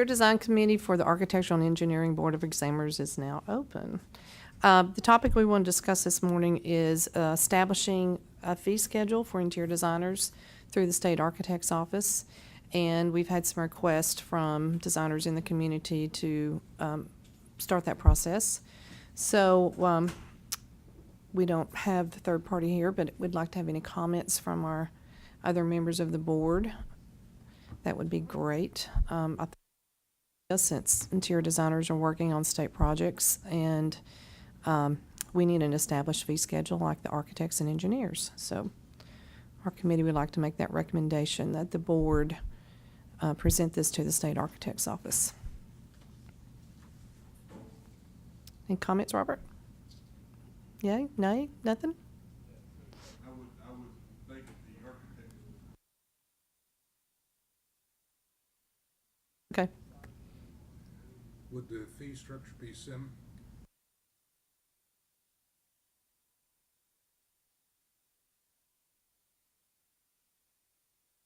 Your design committee for the Architectural and Engineering Board of Examiners is now open. The topic we want to discuss this morning is establishing a fee schedule for interior designers through the state architect's office. And we've had some requests from designers in the community to start that process. So we don't have the third party here, but we'd like to have any comments from our other members of the board. That would be great. I think since interior designers are working on state projects, and we need an established fee schedule like the architects and engineers. So our committee would like to make that recommendation that the board present this to the state architect's office. Any comments, Robert? Yay? Nay? Nothing? I would think the architect. Okay. Would the fee structure be similar?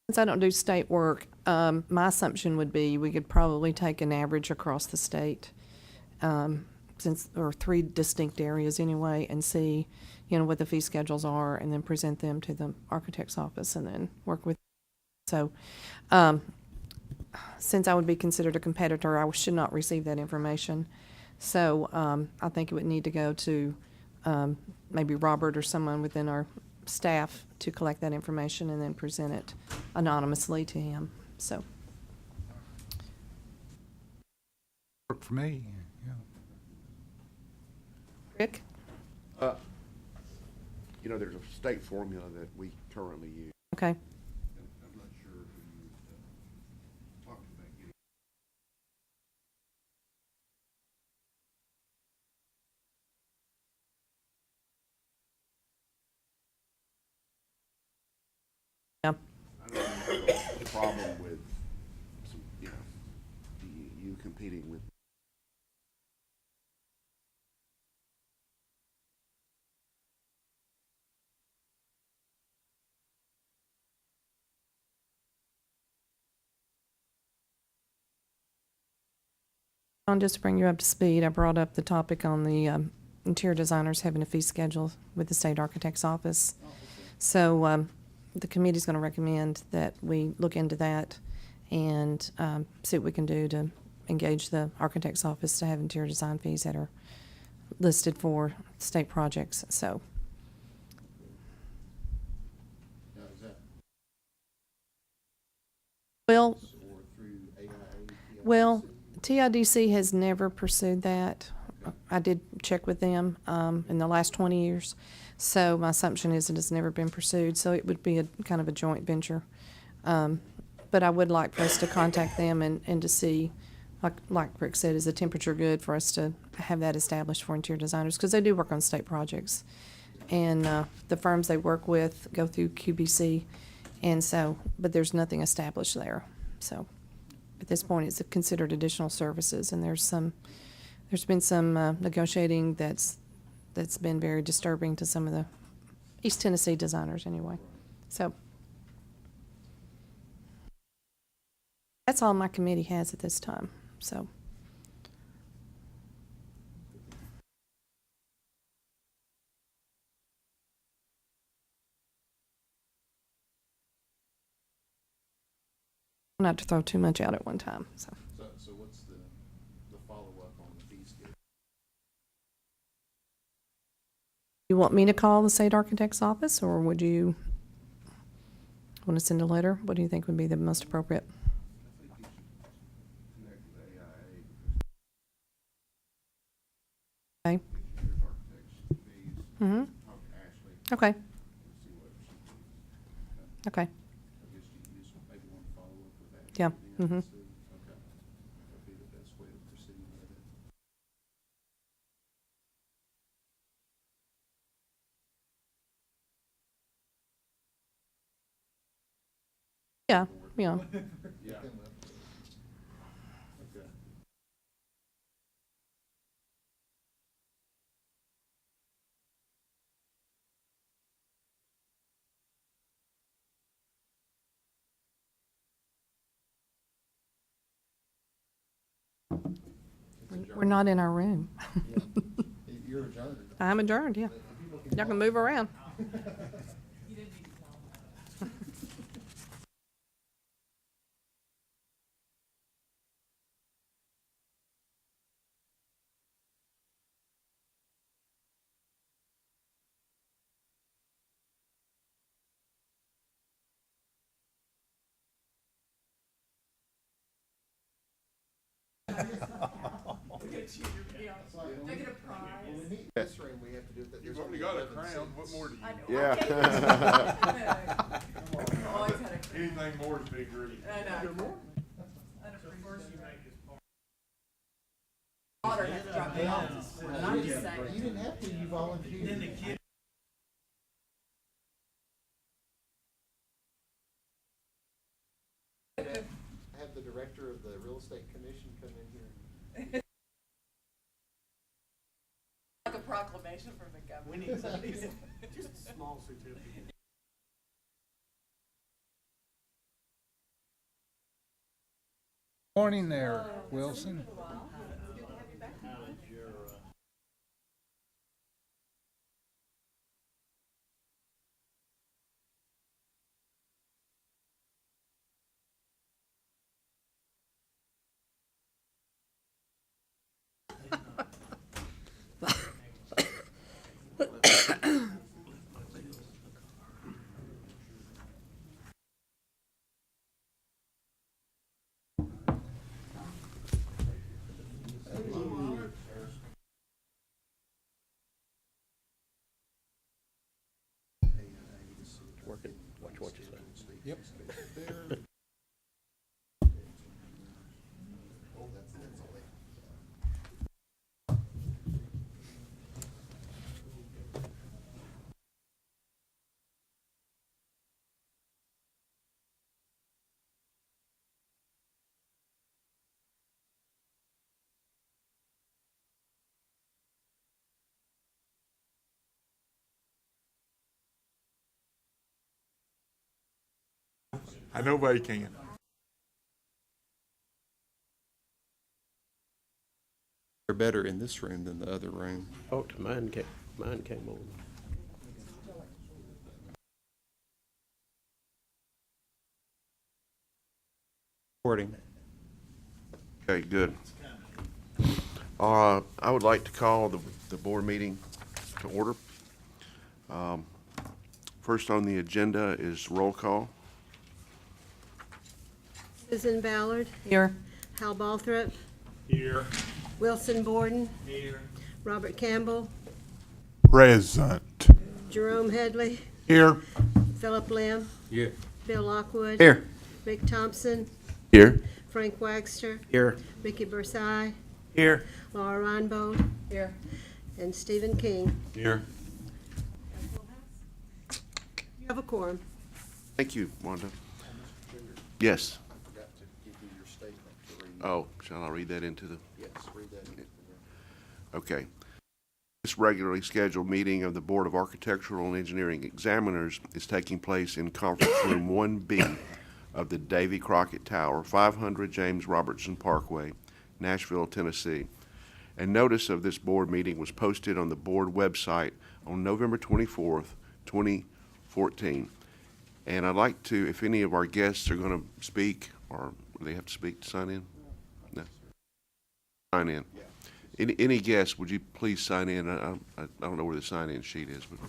Since I don't do state work, my assumption would be we could probably take an average across the state, since there are 3 distinct areas anyway, and see, what the fee schedules are, and then present them to the architect's office, and then work with. So, since I would be considered a competitor, I should not receive that information. So I think it would need to go to maybe Robert or someone within our staff to collect that information and then present it anonymously to him. So. Work for me, yeah. Rick? There's a state formula that we currently use. Okay. I'm not sure who you talked about getting. Yeah. I don't have a problem with some, you competing with. Just to bring you up to speed, I brought up the topic on the interior designers having a fee schedule with the state architect's office. So the committee's going to recommend that we look into that and see what we can do to engage the architect's office to have interior design fees that are listed for state projects. So. Now, is that Well, or through AIA? Well, TIDC has never pursued that. I did check with them in the last 20 years. So my assumption is it has never been pursued. So it would be a kind of a joint venture. But I would like for us to contact them and to see, like Rick said, is the temperature good for us to have that established for interior designers? Because they do work on state projects. And the firms they work with go through QBC. And so, but there's nothing established there. So. At this point, it's considered additional services, and there's been some negotiating that's been very disturbing to some of the East Tennessee designers anyway. So that's all my committee has at this time. So. Not to throw too much out at one time. So what's the follow-up on the fee schedule? you want me to call the state architect's office, or would you want to send a letter? What do you think would be the most appropriate? I think you should connect with AIA. Okay. Engineers, architects, fees. Mm-hmm. Talk to Ashley. Okay. And see what she thinks. Okay. I guess you just maybe want to follow up with that. Yeah. then Mm-hmm. see. Okay. That'd be the best way to proceed with it. Yeah. Yeah. Yeah. Okay. We're not in our room. You're adjourned. I'm adjourned, yeah. Y'all can move around. This room, we have to do it. You've already got a crown, what more do you? Yeah. Anything more is big grief. You didn't have to, you volunteered. Have the director of the real estate commission come in here. Like a proclamation from the governor. We need something. Just a small certificate. Morning there, Wilson. Working, watch what you say. Yep. Nobody can. They're better in this room than the other room. Oh, mine came on. Recording. Okay, good. I would like to call the board meeting to order. First on the agenda is roll call. Susan Ballard, Here. Hal Balthrop, Here. Wilson Borden, Here. Robert Campbell, Present. Jerome Headley, Here. Philip Lim, Here. Bill Lockwood. Here. Rick Thompson, Here. Frank Wagster, Here. Ricky Bursai, Here. Laura Ronbold, Here. and Stephen King. Here. You have a quorum. Thank you, Wanda. Yes. I forgot to give you your statement to read. Oh, shall I read that into the? Yes, read that. Okay. This regularly scheduled meeting of the Board of Architectural and Engineering Examiners is taking place in Conference Room 1B of the Davy Crockett Tower, 500 James Robertson Parkway, Nashville, Tennessee. And notice of this board meeting was posted on the board website on November 24th, 2014. And I'd like to, if any of our guests are going to speak, or they have to speak to sign in? No. Sign in. Any guests, would you please sign in? I don't know where the sign-in sheet is, but.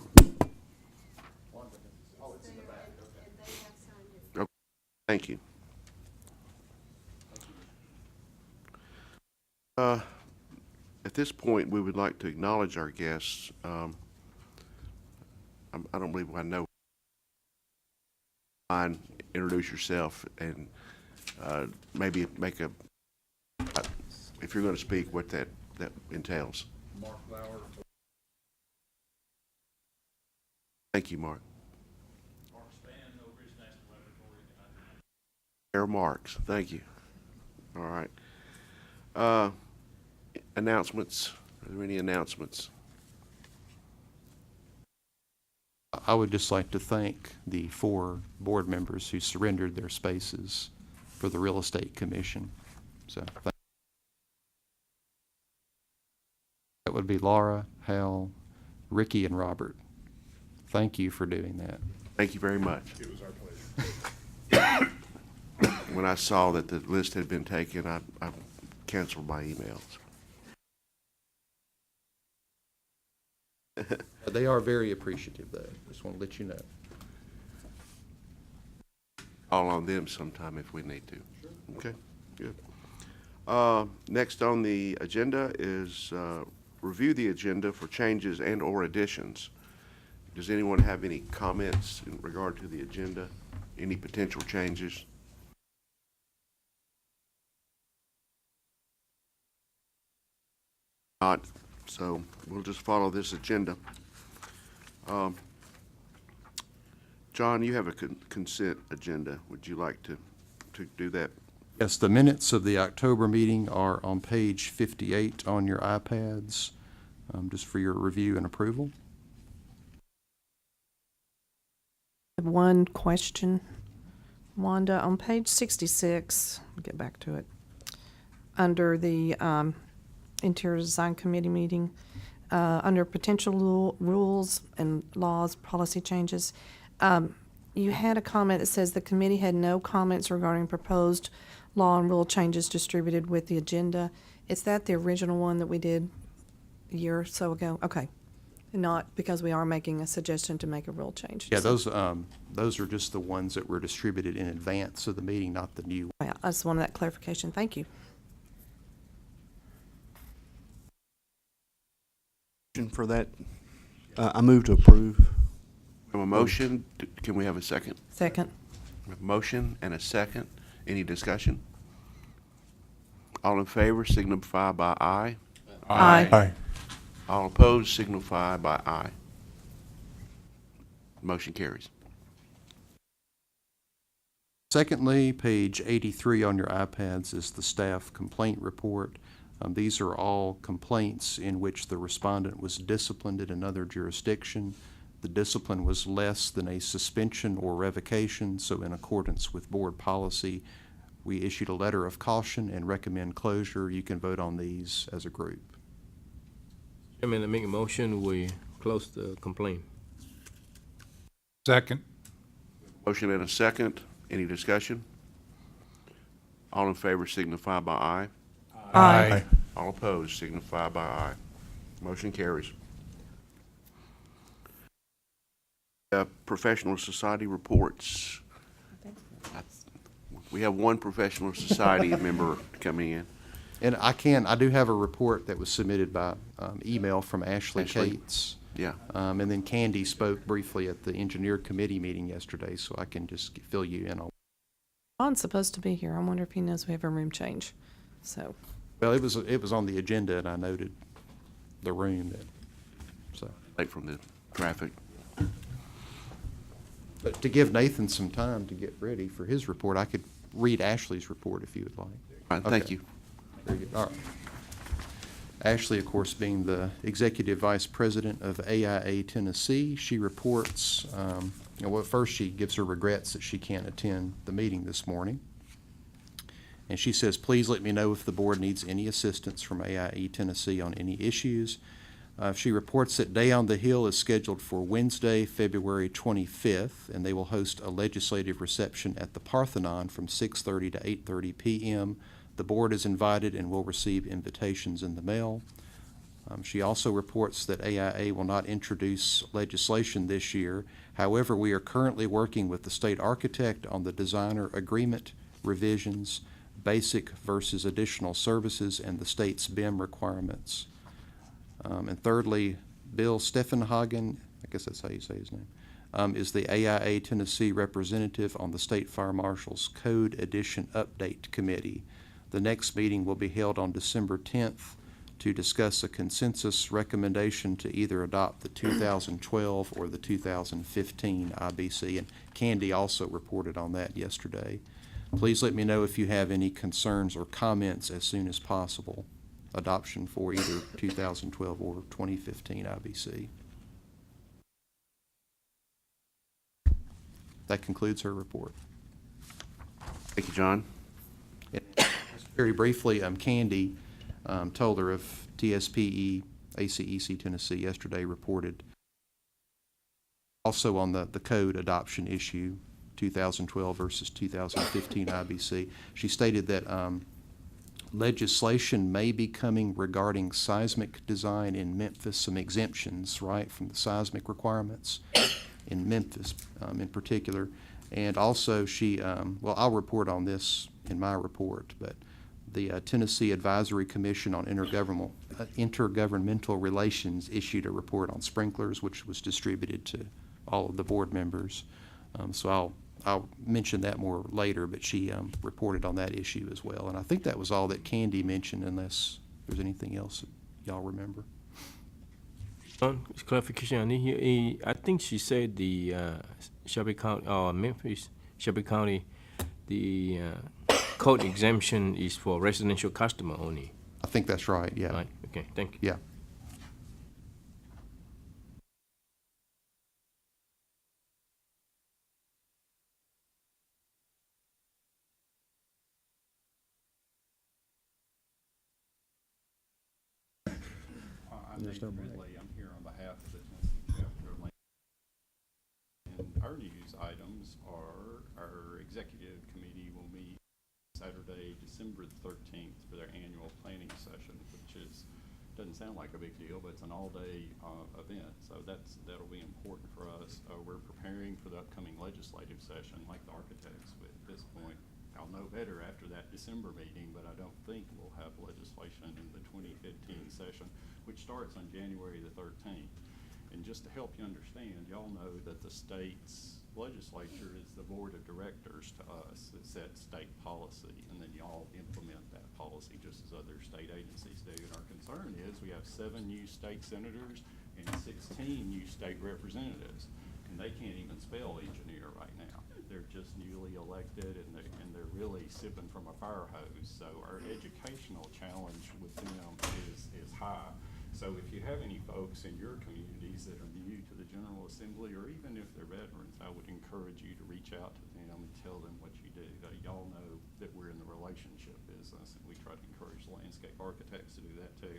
Okay, thank you. At this point, we would like to acknowledge our guests. I don't believe I know. Fine, introduce yourself and maybe make a, if you're going to speak, what that entails. Mark Lauer. Thank you, Mark. Mark Span, Oak Ridge National Laboratory. Air Marks, thank you. All right. Announcements. Are there any announcements? I would just like to thank the 4 board members who surrendered their spaces for the Real Estate Commission. So, be Laura, Hal, Ricky, and Robert. Thank you for doing that. Thank you very much. It was our pleasure. When I saw that the list had been taken, I canceled my emails. They are very appreciative, though. Just want to let you know. All on them sometime if we need to. Okay, good. Next on the agenda is review the agenda for changes and/or additions. Does anyone have any comments in regard to the agenda? Any potential changes? Not, so we'll just follow this agenda. John, you have a consent agenda. Would you like to do that? Yes, the minutes of the October meeting are on page 58 on your iPads, just for your review and approval. I have one question, Wanda, on page 66, I'll get back to it, under the Interior Design Committee meeting, under potential rules and laws, policy changes, you had a comment that says the committee had no comments regarding proposed law and rule changes distributed with the agenda. Is that the original one that we did a year or so ago? Okay. Not because we are making a suggestion to make a rule change. Yeah, those are just the ones that were distributed in advance of the meeting, not the new. Yeah, I just wanted that clarification. Thank you. For that, I move to approve. We have a motion. Can we have a second? Second. We have a motion and a second. Any discussion? All in favor signify by aye. Aye. All opposed signify by aye. Motion carries. Secondly, page 83 on your iPads is the staff complaint report. These are all complaints in which the respondent was disciplined in another jurisdiction. The discipline was less than a suspension or revocation, so in accordance with board policy, we issued a letter of caution and recommend closure. You can vote on these as a group. Chairman, I make a motion, we close the complaint. Second. Motion and a second. Any discussion? All in favor signify by aye. Aye. All opposed signify by aye. Motion carries. Professional society reports. We have one professional society member coming in. And I do have a report that was submitted by email from Ashley Ashley. Cates. Yeah. And then Candy spoke briefly at the engineer committee meeting yesterday, so I can just fill you in on. Ron's supposed to be here. I wonder if he knows we have a room change. So, Well, it was on the agenda, and I noted the room that, so. Late from the traffic. But to give Nathan some time to get ready for his report, I could read Ashley's report if you would like. All right, thank Okay. you. Very good. All right. Ashley, of course, being the Executive Vice President of AIA Tennessee, she reports, well, first she gives her regrets that she can't attend the meeting this morning. And she says, please let me know if the board needs any assistance from AIE Tennessee on any issues. She reports that Day on the Hill is scheduled for Wednesday, February 25th, and they will host a legislative reception at the Parthenon from 6:30 to 8:30 p.m. The board is invited and will receive invitations in the mail. She also reports that AIA will not introduce legislation this year. However, we are currently working with the state architect on the designer agreement revisions, basic versus additional services, and the state's BIM requirements. And thirdly, Bill Steffenhagen, I guess that's how you say his name, is the AIA Tennessee representative on the State Fire Marshal's Code Edition Update Committee. The next meeting will be held on December 10th to discuss a consensus recommendation to either adopt the 2012 or the 2015 IBC. And Candy also reported on that yesterday. Please let me know if you have any concerns or comments as soon as possible. Adoption for either 2012 or 2015 IBC. That concludes her report. Thank you, John. Very briefly, Candy told her of TSPE ACEC Tennessee yesterday reported also on the code adoption issue, 2012 versus 2015 IBC. She stated that legislation may be coming regarding seismic design in Memphis, some exemptions, right, from the seismic requirements in Memphis in particular. And also she, well, I'll report on this in my report, but the Tennessee Advisory Commission on Intergovernmental Relations issued a report on sprinklers, which was distributed to all of the board members. So I'll mention that more later, but she reported on that issue as well. And I think that was all that Candy mentioned, unless there's anything else that y'all remember. Clarification on here. I think she said the Shelby County, Memphis, Shelby County, the code exemption is for residential customer only. I think that's right, yeah. Right, okay, thank you. Yeah. I'm Nathan Ridley. I'm here on behalf of the Tennessee chapter of Land. And our news items are our executive committee will meet Saturday, December the 13th for their annual planning session, which doesn't sound like a big deal, but it's an all-day event. So that'll be important for us. We're preparing for the upcoming legislative session, like the architects. But at this point, I'll know better after that December meeting, but I don't think we'll have legislation in the 2015 session, which starts on January the 13th. And just to help you understand, y'all know that the state's legislature is the board of directors to us that sets state policy, and then y'all implement that policy just as other state agencies do. And our concern is we have 7 new state senators and 16 new state representatives, and they can't even spell engineer right now. They're just newly elected, and they're really sipping from a fire hose. So our educational challenge with them is high. So if you have any folks in your communities that are new to the General Assembly, or even if they're veterans, I would encourage you to reach out to them and tell them what you do. Y'all know that we're in the relationship business, and we try to encourage landscape architects to do that too.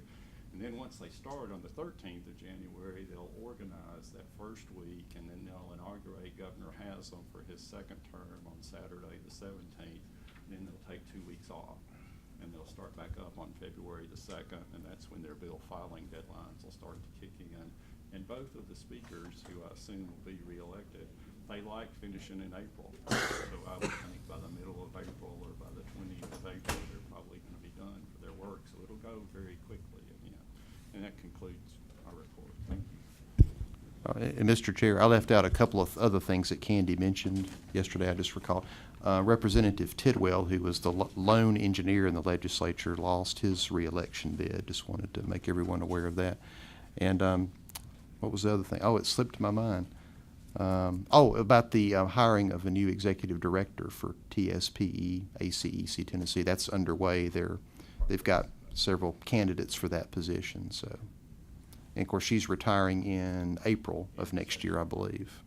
And then once they start on the 13th of January, they'll organize that first week, and then they'll inaugurate Governor Haslam for his second term on Saturday the 17th. Then they'll take 2 weeks off, and they'll start back up on February the 2nd, and that's when their bill filing deadlines will start to kick in. And both of the speakers, who I assume will be reelected, they like finishing in April. So I would think by the middle of April or by the 20th of April, they're probably going to be done for their work. So it'll go very quickly, you know. And that concludes our report. Thank you. And Mr. Chair, I left out a couple of other things that Candy mentioned yesterday, I just recall. Representative Tidwell, who was the lone engineer in the legislature, lost his reelection bid. Just wanted to make everyone aware of that. And what was the other thing? Oh, it slipped my mind. About the hiring of a new executive director for TSPE, ACEC Tennessee. That's underway. They've got several candidates for that position. So, and of course, she's retiring in April of next year, I believe.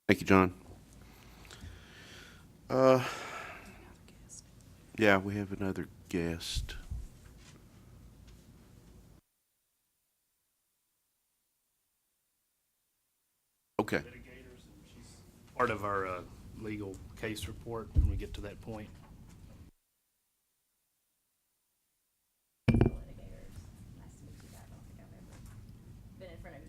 Thank you, John. Yeah, we have another guest. Okay. Litigators, and she's part of our legal case report when we get to that point. Litigators. Nice to meet you guys. I don't think I've ever been in front of you.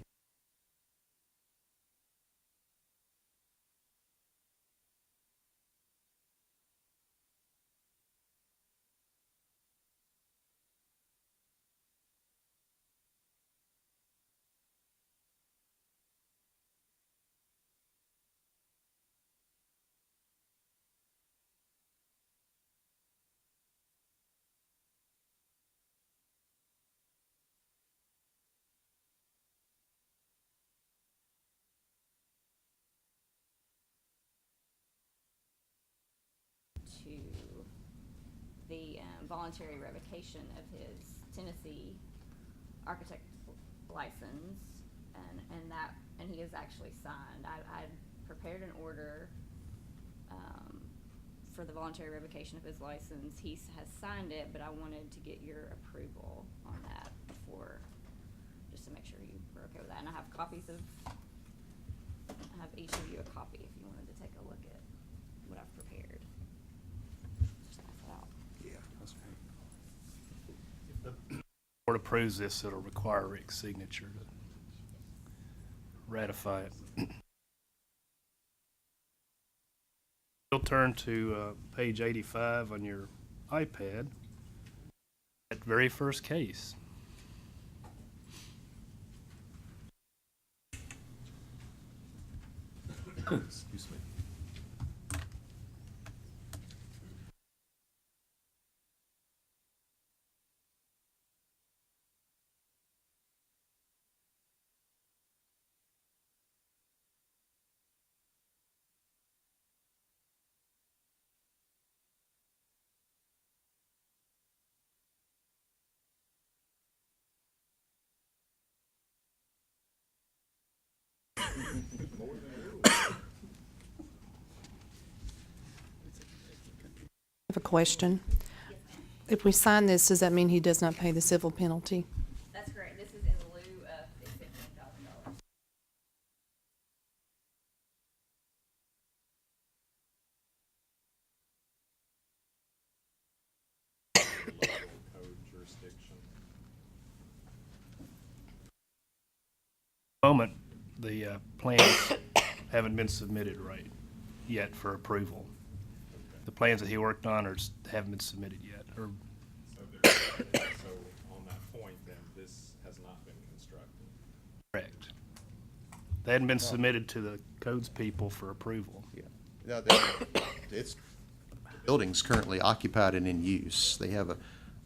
To the voluntary revocation of his Tennessee architect license, and he has actually signed. I prepared an order for the voluntary revocation of his license. He has signed it, but I wanted to get your approval on that before, just to make sure you were okay with that. And I have copies of, I have each of you a copy if you wanted to take a look at what I've prepared. Just pass it out. If the board approves this, it'll require Rick's signature to ratify it. You'll turn to page 85 on your iPad. That very first case. Excuse me. I have a question. If we sign this, does that mean he does not pay the civil penalty? That's correct. This is in lieu of the $15,000. Code jurisdiction. Moment, the plans haven't been submitted right yet for approval. The plans that he worked on haven't been submitted yet, or So on that point, then, this has not been constructed. correct. They hadn't been submitted to the codes people for approval. Yeah. No, it's, the building's currently occupied and in use. They have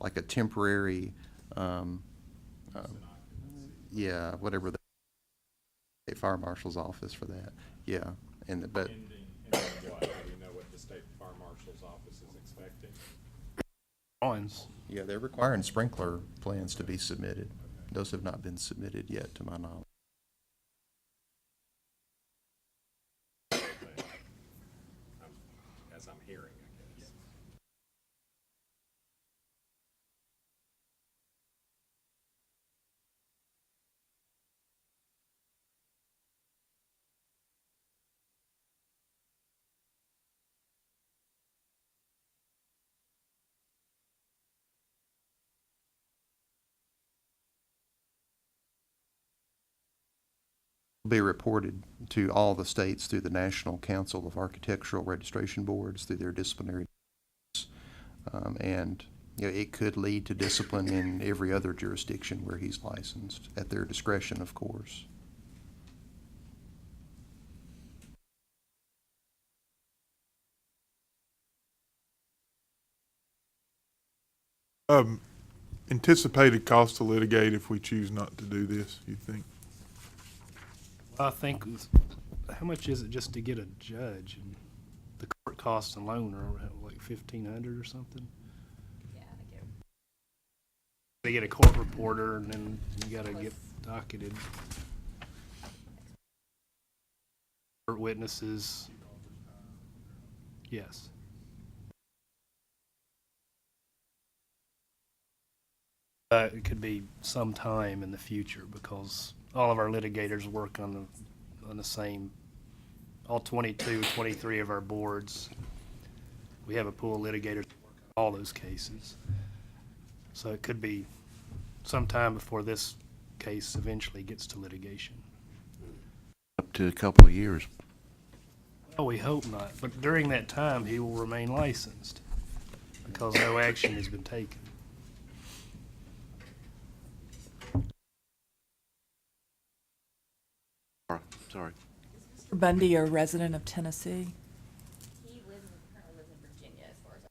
like a temporary, yeah, whatever the fire marshal's office for that. Yeah, but Pending what? Do we know what the state fire marshal's office is expecting? Drawings. yeah, they're requiring sprinkler plans to be submitted. Those have not been submitted yet, to my knowledge. As I'm hearing, I guess. Be reported to all the states through the National Council of Architectural Registration Boards, through their disciplinary. And, you know, it could lead to discipline in every other jurisdiction where he's licensed, at their discretion, of course. Anticipated cost to litigate if we choose not to do this, you think? I think, how much is it just to get a judge? And the court costs alone are like 1,500 or something? Yeah, I think it. They get a court reporter, and then you gotta get docketed. Court witnesses. Yes. It could be some time in the future, because all of our litigators work on the same, all 22, 23 of our boards. We have a pool of litigators that work on all those cases. So it could be some time before this case eventually gets to litigation. Up to a couple of years. Well, we hope not, but during that time, he will remain licensed, because no action has been taken. Sorry. Mr. Bundy, a resident of Tennessee? He currently lives in Virginia, as far as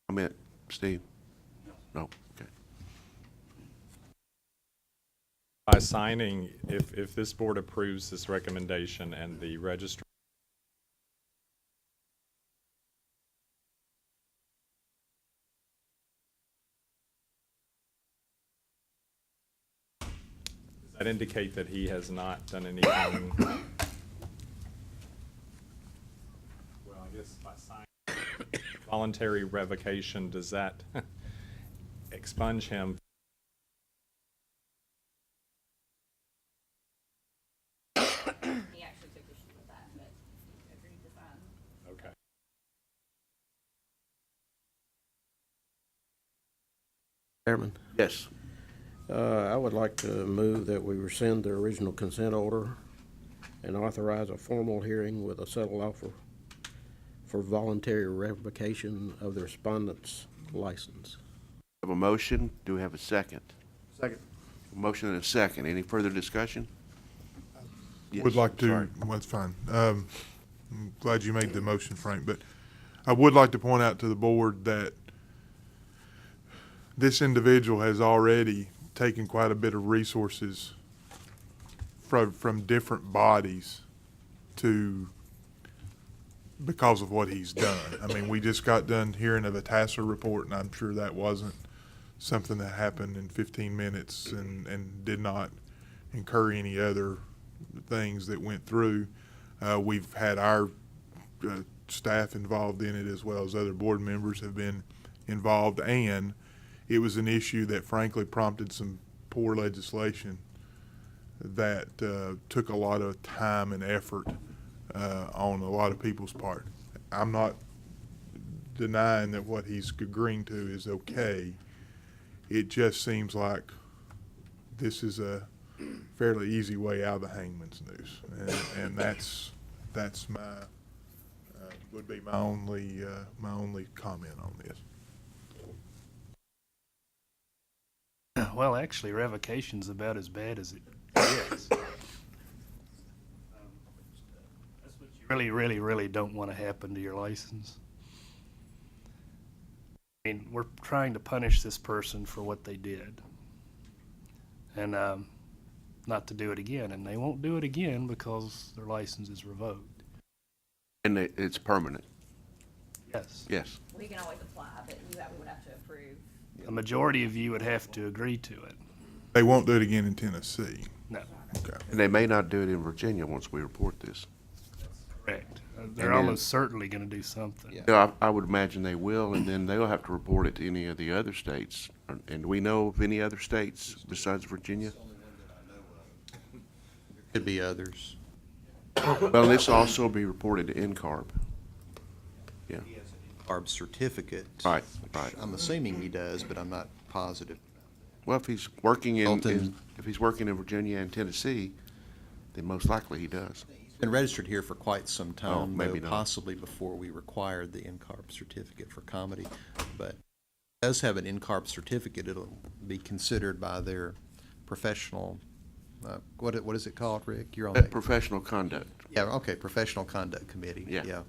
Comment, Steve? No, okay. By signing, if this board approves this recommendation and the registrar Is that that indicate that he has not done anything. Well, I guess by signing voluntary revocation, does that expunge him? He actually took issue with that, but he agreed to sign. Okay. Chairman, Yes. I would like to move that we rescind the original consent order and authorize a formal hearing with a settled offer for voluntary revocation of the respondent's license. Have a motion. Do we have a second? Second. A motion and a second. Any further discussion? Would Yes, like to, sorry. well, that's fine. I'm glad you made the motion, Frank, but I would like to point out to the board that this individual has already taken quite a bit of resources from different bodies because of what he's done. I mean, we just got done hearing of a TASER report, and I'm sure that wasn't something that happened in 15 minutes and did not incur any other things that went through. We've had our staff involved in it, as well as other board members have been involved, and it was an issue that frankly prompted some poor legislation that took a lot of time and effort on a lot of people's part. I'm not denying that what he's agreeing to is okay. It just seems like this is a fairly easy way out of the hangman's noose, and that's my would be my only comment on this. Well, actually, revocation's about as bad as it gets. That's what you really, really, really don't want to happen to your license. I mean, we're trying to punish this person for what they did. And not to do it again. And they won't do it again because their license is revoked. And it's permanent. Yes. Yes. Well, he can always apply, but we would have to approve. A majority of you would have to agree to it. They won't do it again in Tennessee. No, Okay. And they may not do it in Virginia once we report this. correct. They're And then- almost certainly going to do something. Yeah, I would imagine they will, and then they'll have to report it to any of the other states. And do we know of any other states besides Virginia? Could be others. Well, this will also be reported to NCARB. Yeah, ARB certificate. right, right. I'm assuming he does, but I'm not positive. Well, if he's working in Dalton. if he's working in Virginia and Tennessee, then most likely he does. Been registered here for quite some time, maybe though, not. possibly before we required the NCARB certificate for comedy. But it does have an NCARB certificate. It'll be considered by their professional, what is it called, Rick? You're on that. Professional conduct. Yeah, okay, Professional Conduct Committee. Yeah.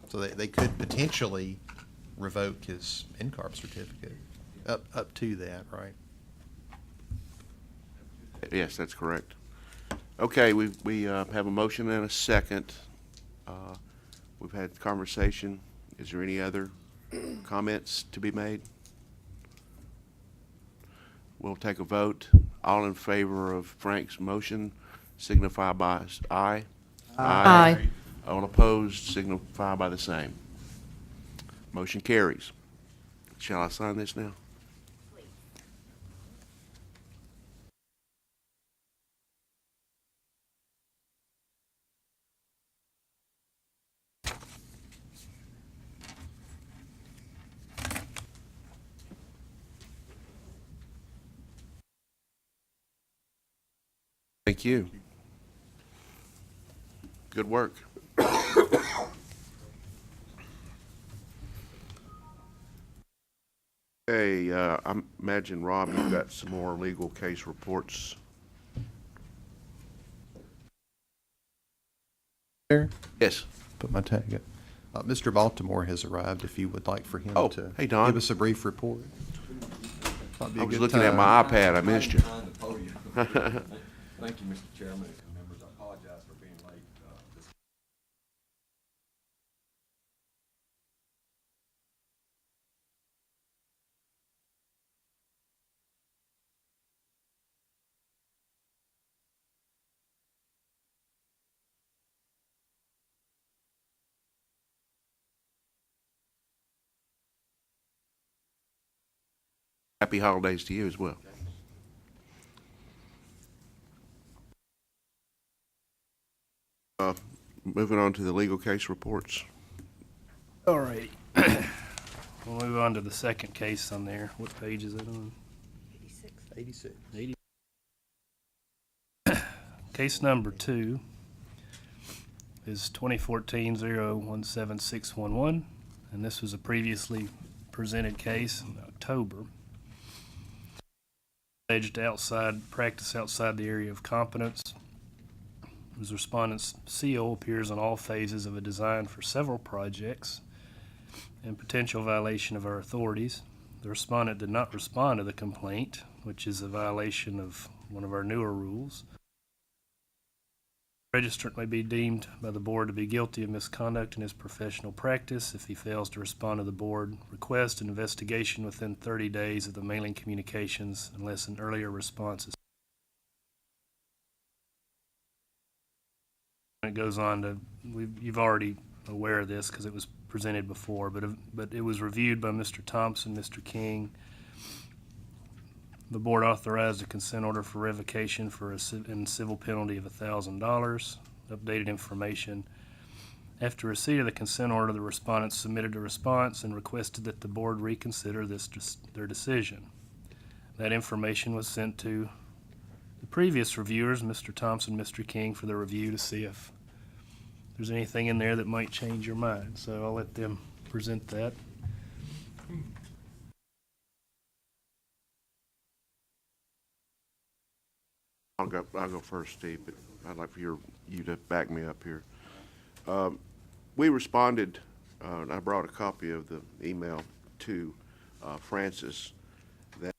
So they could potentially revoke his NCARB certificate, up to that, right? Yes, that's correct. Okay, we have a motion and a second. We've had conversation. Is there any other comments to be made? We'll take a vote. All in favor of Frank's motion signify by aye. Aye. All opposed signify by the same. Motion carries. Shall I sign this now? Please. Thank you. Good work. Hey, I imagine, Rob, you've got some more legal case reports. There, Yes. put my tag up. Mr. Baltimore has arrived, if you would like for him Oh, to hey, Don. give us a brief report. Might be a I was good looking at time. my iPad, I missed you. Thank you, Mr. Chairman and members. I apologize for being late. Happy holidays to you as well. Moving on to the legal case reports. All right. We'll move on to the second case on there. What page is it on? 86. 80. Case number 2 is 2014-017611, and this was a previously presented case in October. Alleged practice outside the area of competence. The respondent's CO appears on all phases of a design for several projects and potential violation of our authorities. The respondent did not respond to the complaint, which is a violation of one of our newer rules. The registrant may be deemed by the board to be guilty of misconduct in his professional practice if he fails to respond to the board request and investigation within 30 days of the mailing communications unless an earlier response is. It goes on to, you've already aware of this because it was presented before, but it was reviewed by Mr. Thompson, Mr. King. The board authorized a consent order for revocation for a civil penalty of $1,000. Updated information. After receipt of the consent order, the respondent submitted a response and requested that the board reconsider their decision. That information was sent to the previous reviewers, Mr. Thompson, Mr. King, for their review to see if there's anything in there that might change your mind. So I'll let them present that. I'll go first, Steve, but I'd like for you to back me up here. We responded, and I brought a copy of the email to Francis, that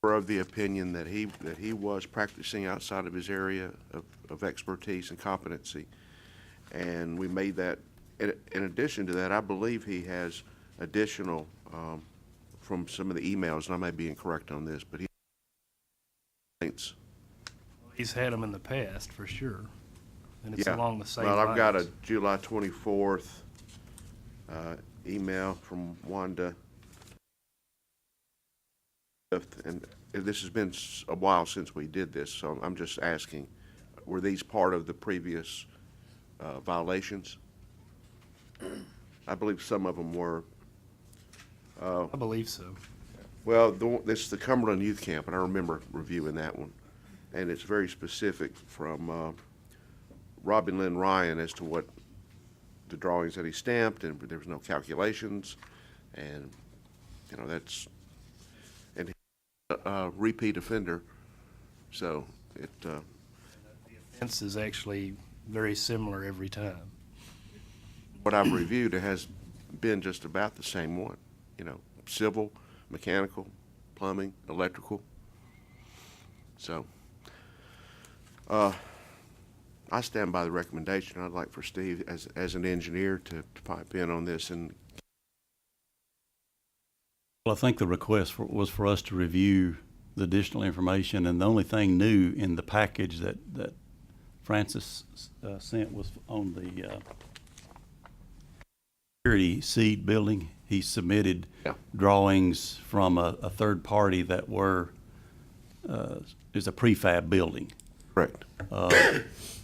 we're of the opinion that he was practicing outside of his area of expertise and competency, and we made that. In addition to that, I believe he has additional from some of the emails, and I may be incorrect on this, but He's had them in the past, for sure, and it's yeah. along the same Well, I've got a lines. July 24th email from Wanda, and this has been a while since we did this, so I'm just asking, were these part of the previous violations? I believe some of them were. I believe so. Well, this is the Cumberland Youth Camp, and I remember reviewing that one. And it's very specific from Robin Lynn Ryan as to what the drawings that he stamped, and there was no calculations, and that's, and he's a repeat offender, so it. The offense is actually very similar every time. What I've reviewed, it has been just about the same one, civil, mechanical, plumbing, electrical, so. I stand by the recommendation. I'd like for Steve, as an engineer, to pipe in on this. And Well, I think the request was for us to review the additional information, and the only thing new in the package that Francis sent was on the security seed building. He submitted drawings from a third party that is a prefab building. Correct.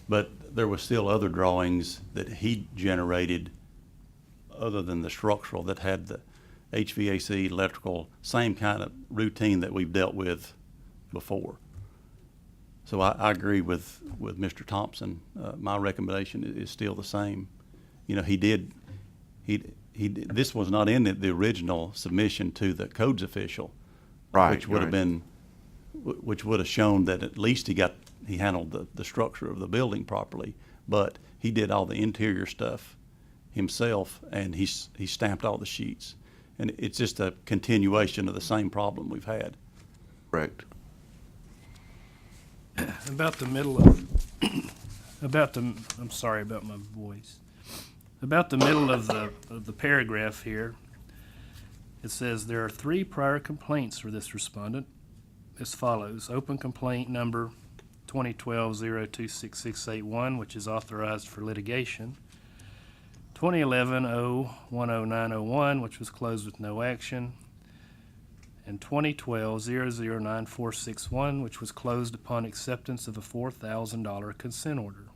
But there were still other drawings that he generated other than the structural that had the HVAC, electrical, same kind of routine that we've dealt with before. So I agree with Mr. Thompson. My recommendation is still the same. This was not in the original submission to the codes official, right, which would have been, which would have shown that at least he handled the structure of the building properly, but he did all the interior stuff himself, and he stamped all the sheets. And it's just a continuation of the same problem we've had. Correct. About the middle of, I'm sorry about my voice. About the middle of the paragraph here, it says there are 3 prior complaints for this respondent as follows. Open complaint number 2012-026681, which is authorized for litigation. 2011-010901, which was closed with no action. and 2012-009461, which was closed upon acceptance of a $4,000 consent order.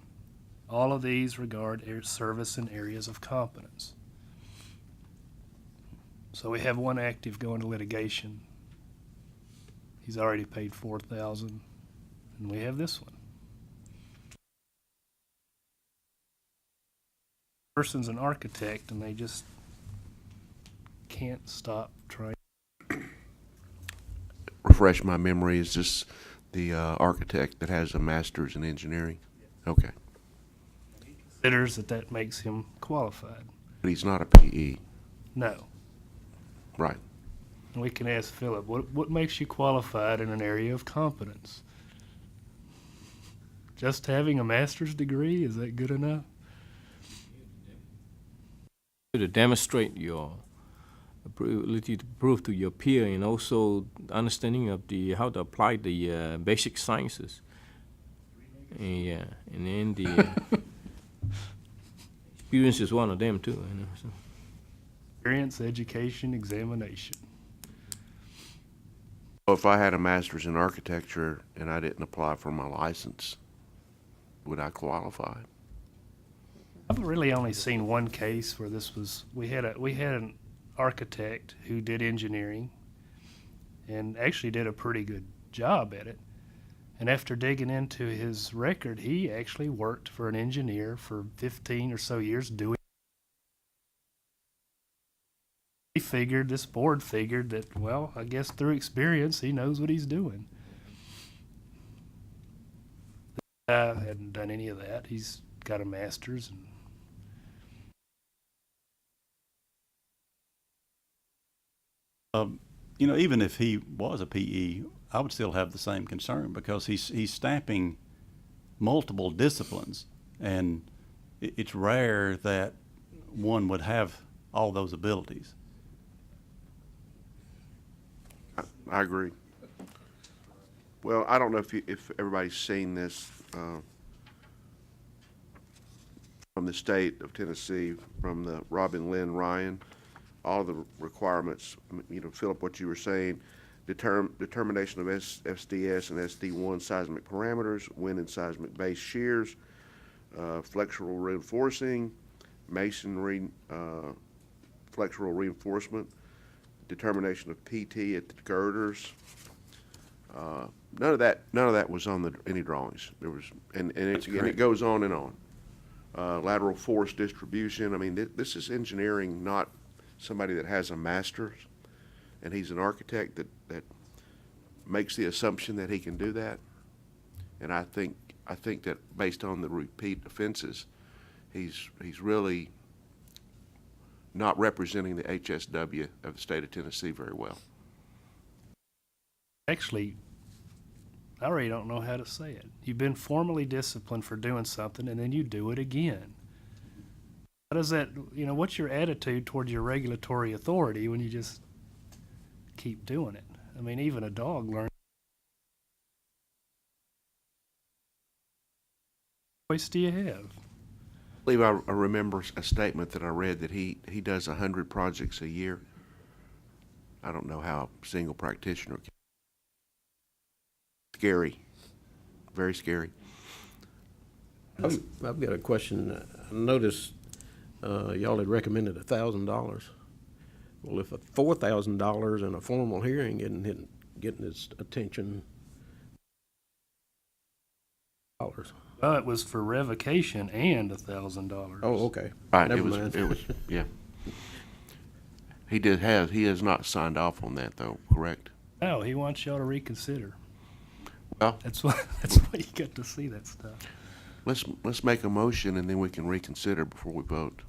All of these regard service and areas of competence. So we have one active going to litigation. He's already paid $4,000, and we have this one. Person's an architect, and they just can't stop trying. Refresh my memory, is this the architect that has a master's in engineering? Okay. Considers that makes him qualified. But he's not a PE. No. Right. And we can ask Philip, what makes you qualified in an area of competence? Just having a master's degree, is that good enough? To demonstrate your ability to prove to your peer, and also understanding of how to apply the basic sciences. Yeah, and then the experience is one of them too. You know, so. Experience, education, examination. Well, if I had a master's in architecture and I didn't apply for my license, would I qualify? I've really only seen one case where this was, we had an architect who did engineering and actually did a pretty good job at it. And after digging into his record, he actually worked for an engineer for 15 or so years doing. This board figured that, well, I guess through experience, he knows what he's doing. This guy hadn't done any of that. He's got a master's. You know, even if he was a PE, I would still have the same concern, because he's stamping multiple disciplines, and it's rare that one would have all those abilities. I agree. Well, I don't know if everybody's seen this from the state of Tennessee, from the Robin Lynn Ryan. All the requirements, you know, Philip, what you were saying, determination of SDS and SD1 seismic parameters, wind and seismic base shears, flexural reinforcing, masonry, flexural reinforcement, determination of PT at the girders. None of that was on any drawings. There was, and it goes on and on. Lateral force distribution. I mean, this is engineering, not somebody that has a master's, and he's an architect that makes the assumption that he can do that. And I think that based on the repeat offenses, he's really not representing the HSW of the state of Tennessee very well. Actually, I really don't know how to say it. You've been formally disciplined for doing something, and then you do it again. How does that, you know, what's your attitude towards your regulatory authority when you just keep doing it? I mean, even a dog learns. What choice do you have? I believe I remember a statement that I read that he does 100 projects a year. I don't know how a single practitioner can. Scary, very scary. I've got a question. I noticed y'all had recommended $1,000. Well, if a $4,000 in a formal hearing isn't getting his attention, Well, it was for revocation and $1,000. oh, okay. Right, Never it was, mind. yeah. He has not signed off on that though, correct? No, he wants y'all to reconsider. Well, That's why you get to see that stuff. let's make a motion and then we can reconsider before we vote.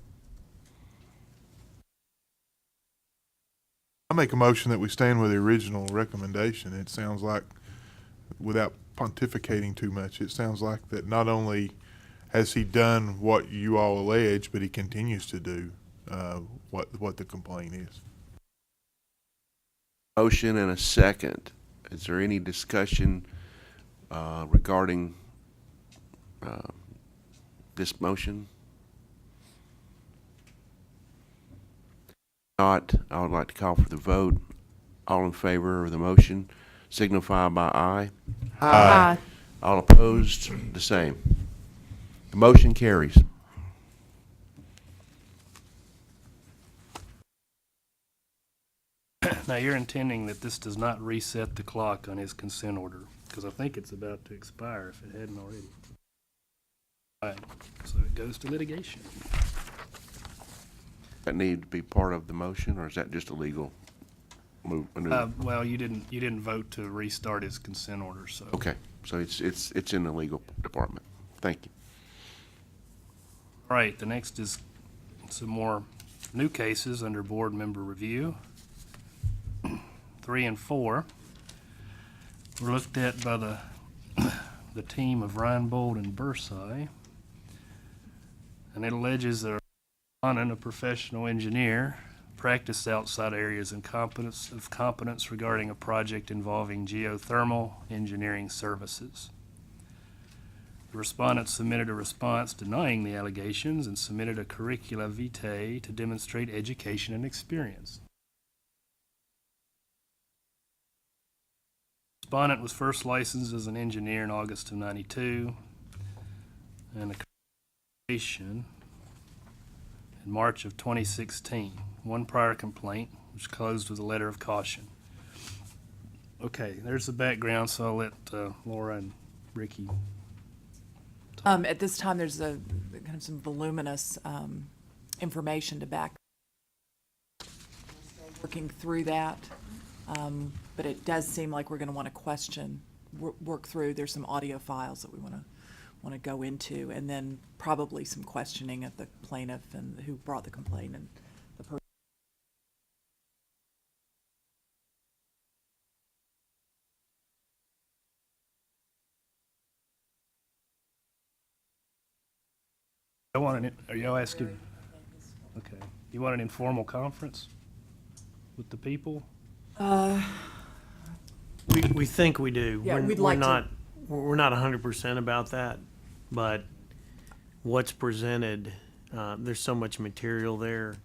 I make a motion that we stand with the original recommendation. It sounds like, without pontificating too much, it sounds like that not only has he done what you all allege, but he continues to do what the complaint is. Motion and a second. Is there any discussion regarding this motion? Not, I would like to call for the vote. All in favor of the motion signify by aye. Aye. All opposed, the same. The motion carries. Now, you're intending that this does not reset the clock on his consent order, because I think it's about to expire if it hadn't already. All right, so it goes to litigation. That need to be part of the motion, or is that just a legal move? Well, you didn't vote to restart his consent order, so. Okay, so it's in the legal department. Thank you. All right, the next is some more new cases under board member review. 3 and 4 were looked at by the team of Reinbold and Bursai. And it alleges that a professional engineer, practiced outside areas of competence regarding a project involving geothermal engineering services. The respondent submitted a response denying the allegations and submitted a curricula vitae to demonstrate education and experience. Respondent was first licensed as an engineer in August of '92, and a accreditation in March of 2016. One prior complaint, which closed with a letter of caution. Okay, there's the background, so I'll let Laura and Ricky. At this time, there's kind of some voluminous information to back. Working through that, but it does seem like we're going to want to work through. There's some audio files that we want to go into, and then probably some questioning of the plaintiff and who brought the complaint and the person. Are y'all asking? Okay. You want an informal conference with the people? We think we do. Yeah, we'd We're like to- not, we're not 100% about that, but what's presented, there's so much material there.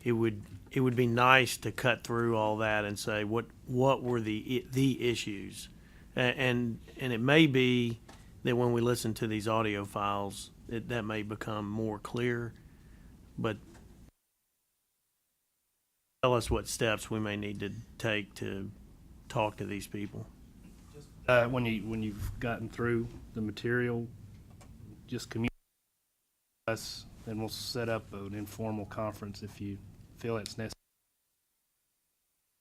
It would be nice to cut through all that and say what were the issues, and it may be that when we listen to these audio files, that may become more clear, but tell us what steps we may need to take to talk to these people. When you've gotten through the material, just communicate with us, and we'll set up an informal conference if you feel it's necessary.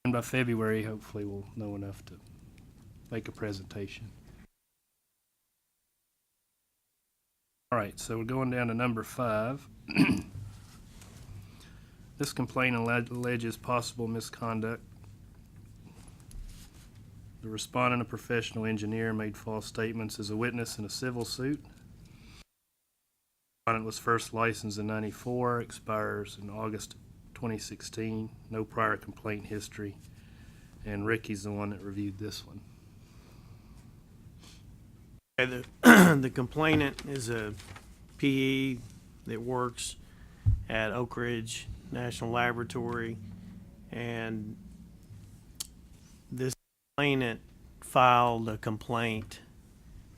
And by February, hopefully, we'll know enough to make a presentation. All right, so we're going down to number 5. This complaint alleges possible misconduct. The respondent, a professional engineer, made false statements as a witness in a civil suit. The respondent was first licensed in '94, expires in August 2016, no prior complaint history, and Ricky's the one that reviewed this one. The complainant is a PE that works at Oak Ridge National Laboratory, and this complainant filed a complaint,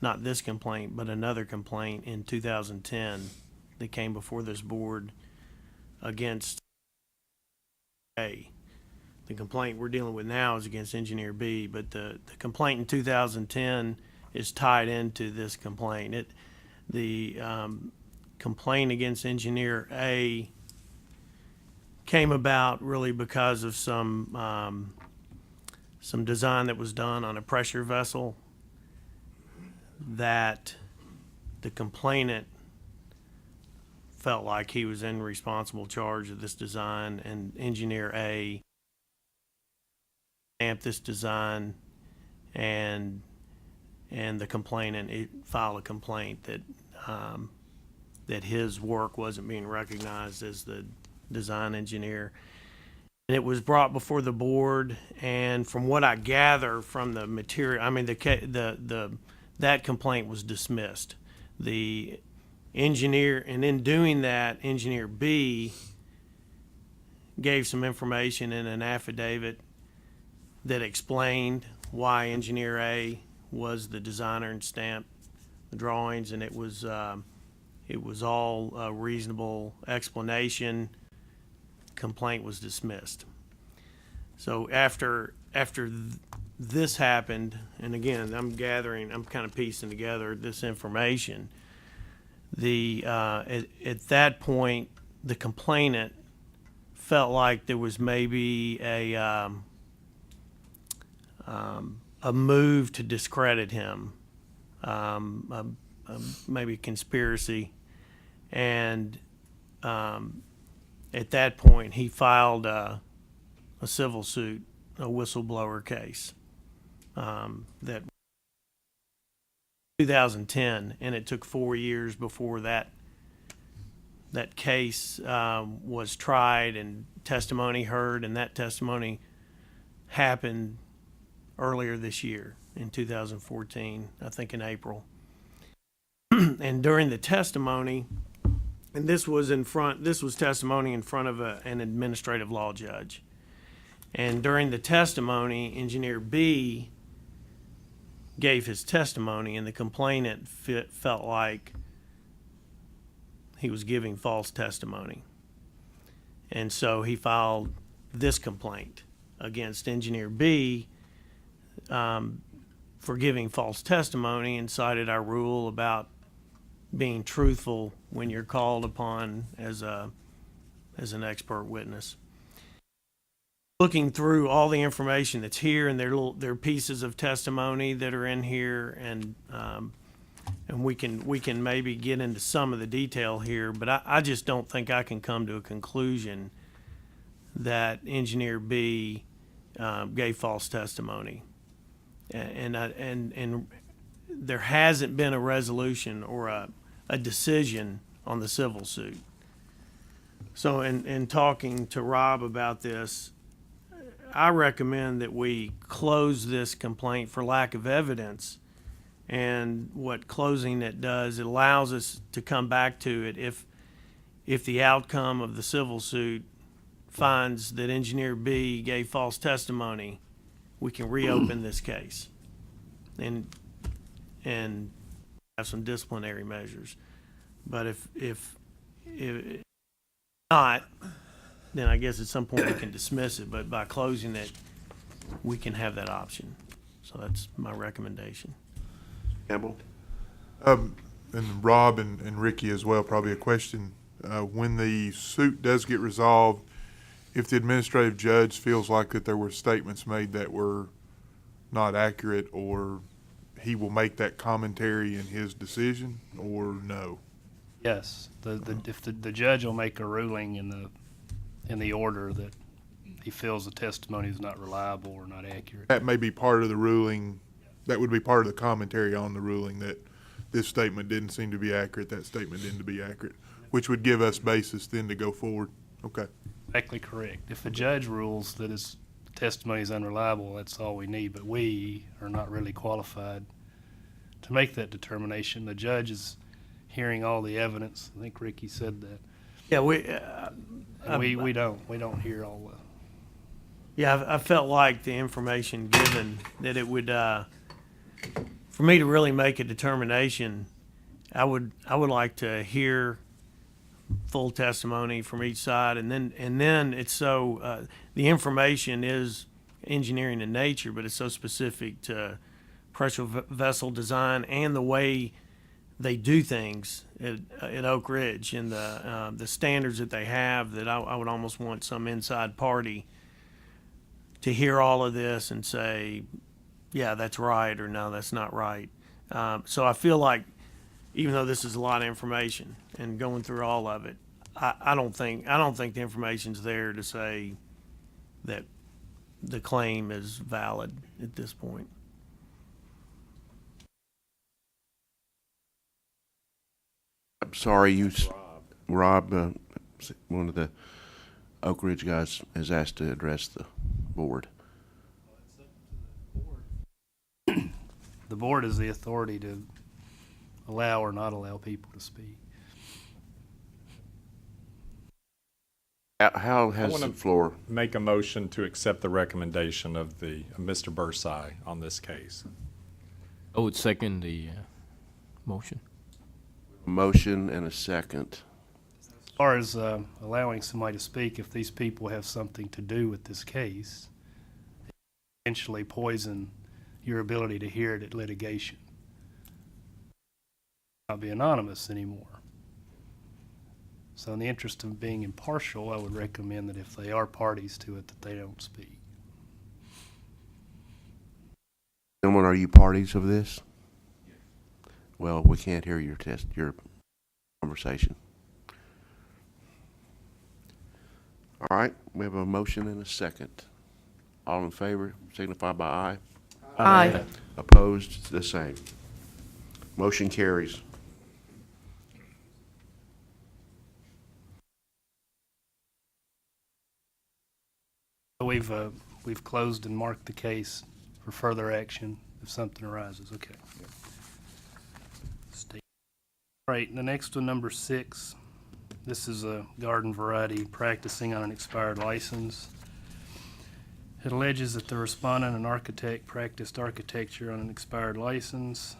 not this complaint, but another complaint in 2010 that came before this board against A. The complaint we're dealing with now is against Engineer B, but the complaint in 2010 is tied into this complaint. The complaint against Engineer A came about really because of some design that was done on a pressure vessel that the complainant felt like he was in responsible charge of this design, and Engineer A stamped this design, and the complainant filed a complaint that his work wasn't being recognized as the design engineer. And it was brought before the board, and from what I gather from the material, I mean, that complaint was dismissed. The engineer, and in doing that, Engineer B gave some information in an affidavit that explained why Engineer A was the designer and stamped the drawings, and it was all a reasonable explanation. Complaint was dismissed. So after this happened, and again, I'm kind of piecing together this information. At that point, the complainant felt like there was maybe a move to discredit him, maybe conspiracy, and at that point, he filed a civil suit, a whistleblower case, that 2010, and it took 4 years before that case was tried and testimony heard, and that testimony happened earlier this year in 2014, I think in April. And during the testimony, and this was testimony in front of an administrative law judge. And during the testimony, Engineer B gave his testimony, and the complainant felt like he was giving false testimony. And so he filed this complaint against Engineer B for giving false testimony, and cited our rule about being truthful when you're called upon as an expert witness. Looking through all the information that's here, and there are pieces of testimony that are in here, and we can maybe get into some of the detail here, but I just don't think I can come to a conclusion that Engineer B gave false testimony, and there hasn't been a resolution or a decision on the civil suit. So in talking to Rob about this, I recommend that we close this complaint for lack of evidence. And what closing it does, it allows us to come back to it if the outcome of the civil suit finds that Engineer B gave false testimony, we can reopen this case and have some disciplinary measures. But if not, then I guess at some point we can dismiss it, but by closing it, we can have that option. So that's my recommendation. Campbell? And Rob and Ricky as well, probably a question. When the suit does get resolved, if the administrative judge feels like that there were statements made that were not accurate, or he will make that commentary in his decision, or no? Yes, if the judge will make a ruling in the order that he feels the testimony is not reliable or not accurate. That may be part of the ruling. That would be part of the commentary on the ruling, that this statement didn't seem to be accurate, that statement didn't be accurate, which would give us basis then to go forward. Okay. Exactly correct. If the judge rules that his testimony is unreliable, that's all we need, but we are not really qualified to make that determination. The judge is hearing all the evidence. I think Ricky said that. Yeah, We don't hear all the. Yeah, I felt like the information given, that it would, for me to really make a determination, I would like to hear full testimony from each side, and then it's so, the information is engineering in nature, but it's so specific to pressure vessel design and the way they do things at Oak Ridge, and the standards that they have, that I would almost want some inside party to hear all of this and say, yeah, that's right, or no, that's not right. So I feel like, even though this is a lot of information and going through all of it, I don't think the information's there to say that the claim is valid at this point. I'm sorry, Rob, one of the Oak Ridge guys, has asked to address the board. The board is the authority to allow or not allow people to speak. Hal I has wanna the floor. make a motion to accept the recommendation of Mr. Bursai on this case. I would second the motion. Motion and a second. As far as allowing somebody to speak, if these people have something to do with this case, it potentially poison your ability to hear it at litigation. Not be anonymous anymore. So in the interest of being impartial, I would recommend that if they are parties to it, that they don't speak. Gentlemen, are you parties of this? Well, we can't hear your conversation. All right, we have a motion and a second. All in favor, signify by aye. Aye. Opposed, the same. Motion carries. We've closed and marked the case for further action if something arises. Okay. All right, the next one, number 6. This is a garden variety practicing on an expired license. It alleges that the respondent, an architect, practiced architecture on an expired license.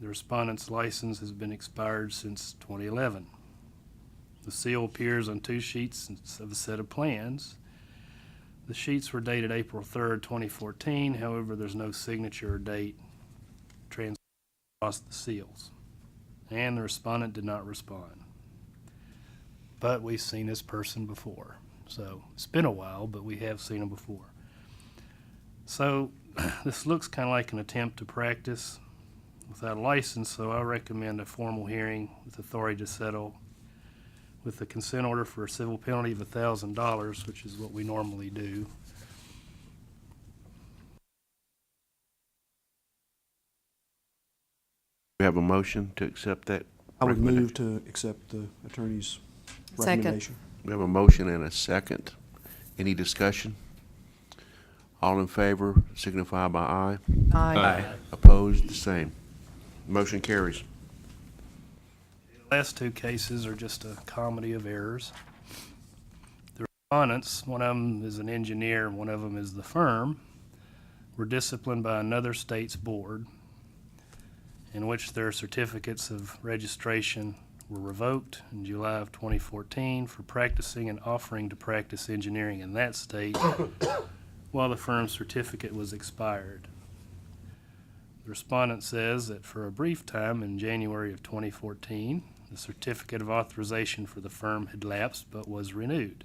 The respondent's license has been expired since 2011. The seal appears on 2 sheets of a set of plans. The sheets were dated April 3rd, 2014. However, there's no signature or date transferred across the seals. And the respondent did not respond. But we've seen this person before. So it's been a while, but we have seen him before. So this looks kind of like an attempt to practice without a license, so I recommend a formal hearing with authority to settle with a consent order for a civil penalty of $1,000, which is what we normally do. We have a motion to accept that I would move recommendation. to accept the attorney's Second. recommendation. We have a motion and a second. Any discussion? All in favor, signify by aye. Aye. Opposed, the same. Motion carries. The last 2 cases are just a comedy of errors. The respondents, one of them is an engineer and one of them is the firm, were disciplined by another state's board in which their certificates of registration were revoked in July of 2014 for practicing and offering to practice engineering in that state while the firm's certificate was expired. The respondent says that for a brief time in January of 2014, the certificate of authorization for the firm had lapsed but was renewed.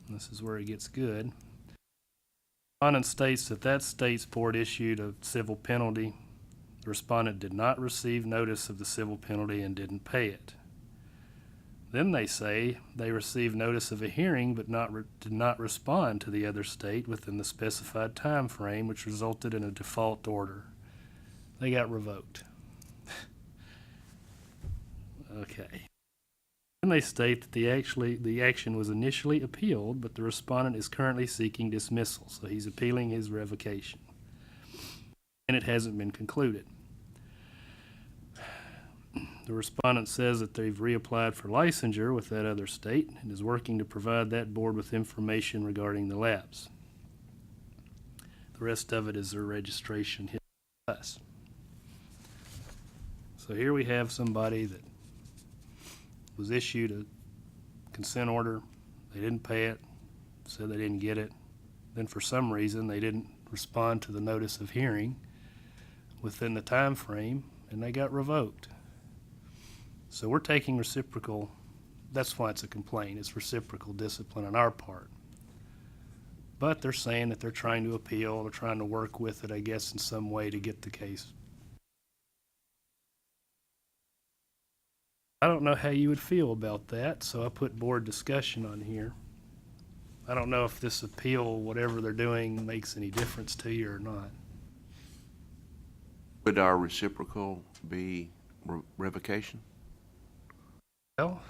And this is where it gets good. The respondent states that that state's board issued a civil penalty. The respondent did not receive notice of the civil penalty and didn't pay it. Then they say they received notice of a hearing but did not respond to the other state within the specified time frame, which resulted in a default order. They got revoked. Okay. Then they state that the action was initially appealed, but the respondent is currently seeking dismissal, so he's appealing his revocation. And it hasn't been concluded. The respondent says that they've reapplied for licensure with that other state and is working to provide that board with information regarding the lapse. The rest of it is their registration hit us. So here we have somebody that was issued a consent order. They didn't pay it, said they didn't get it. Then for some reason, they didn't respond to the notice of hearing within the time frame, and they got revoked. So we're taking reciprocal, that's why it's a complaint, it's reciprocal discipline on our part. But they're saying that they're trying to appeal, they're trying to work with it, I guess, in some way to get the case. I don't know how you would feel about that, so I put board discussion on here. I don't know if this appeal, whatever they're doing, makes any difference to you or not. Would our reciprocal be revocation? Well,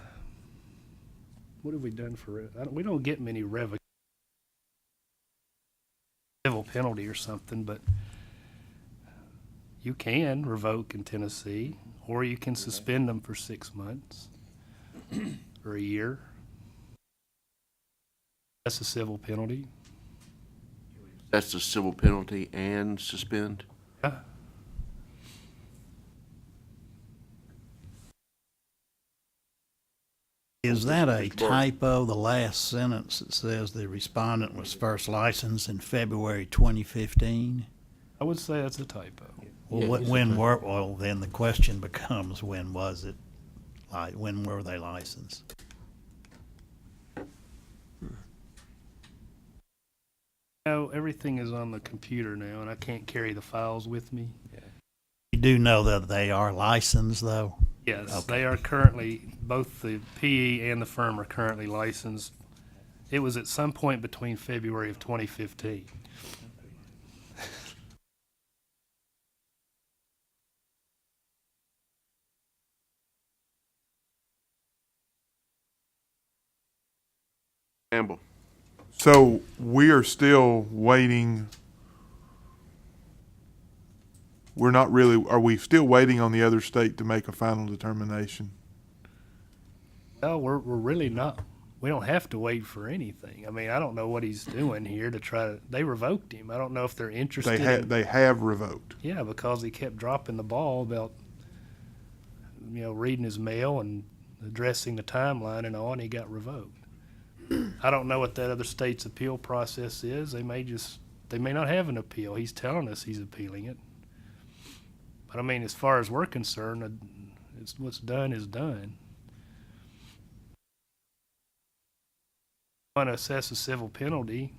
what have we done for it? We don't get many civil penalty or something, but you can revoke in Tennessee, or you can suspend them for 6 months or a year. That's a civil penalty. That's the civil penalty and suspend? Yeah. Is that a Mr. Barr. typo, the last sentence that says the respondent was first licensed in February 2015? I would say that's a typo. Well, Yeah, it's a when typo. were, well, then the question becomes, when was it, like, when were they licensed? No, everything is on the computer now, and I can't carry the files with me. You do know that they are licensed, though? Yes, Okay. they are currently, both the PE and the firm are currently licensed. It was at some point between February of 2015. Campbell? So we are still waiting. We're not really, are we still waiting on the other state to make a final determination? No, we're really not. We don't have to wait for anything. I mean, I don't know what he's doing here to try to, they revoked him. I don't know if they're interested in. They have revoked. Yeah, because he kept dropping the ball about, reading his mail and addressing the timeline and all, and he got revoked. I don't know what that other state's appeal process is. They may not have an appeal. He's telling us he's appealing it. But I mean, as far as we're concerned, it's what's done is done. Want to assess a civil penalty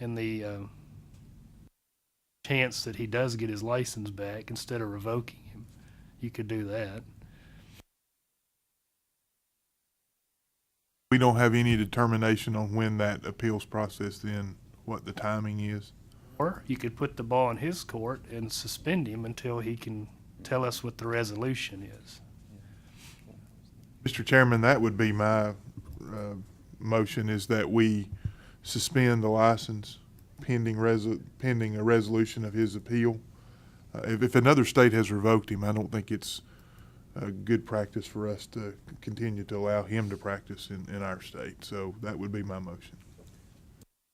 and the chance that he does get his license back instead of revoking him, you could do that. We don't have any determination on when that appeals process then, what the timing is. Or you could put the ball in his court and suspend him until he can tell us what the resolution is. Mr. Chairman, that would be my motion, is that we suspend the license pending a resolution of his appeal. If another state has revoked him, I don't think it's a good practice for us to continue to allow him to practice in our state. So that would be my motion.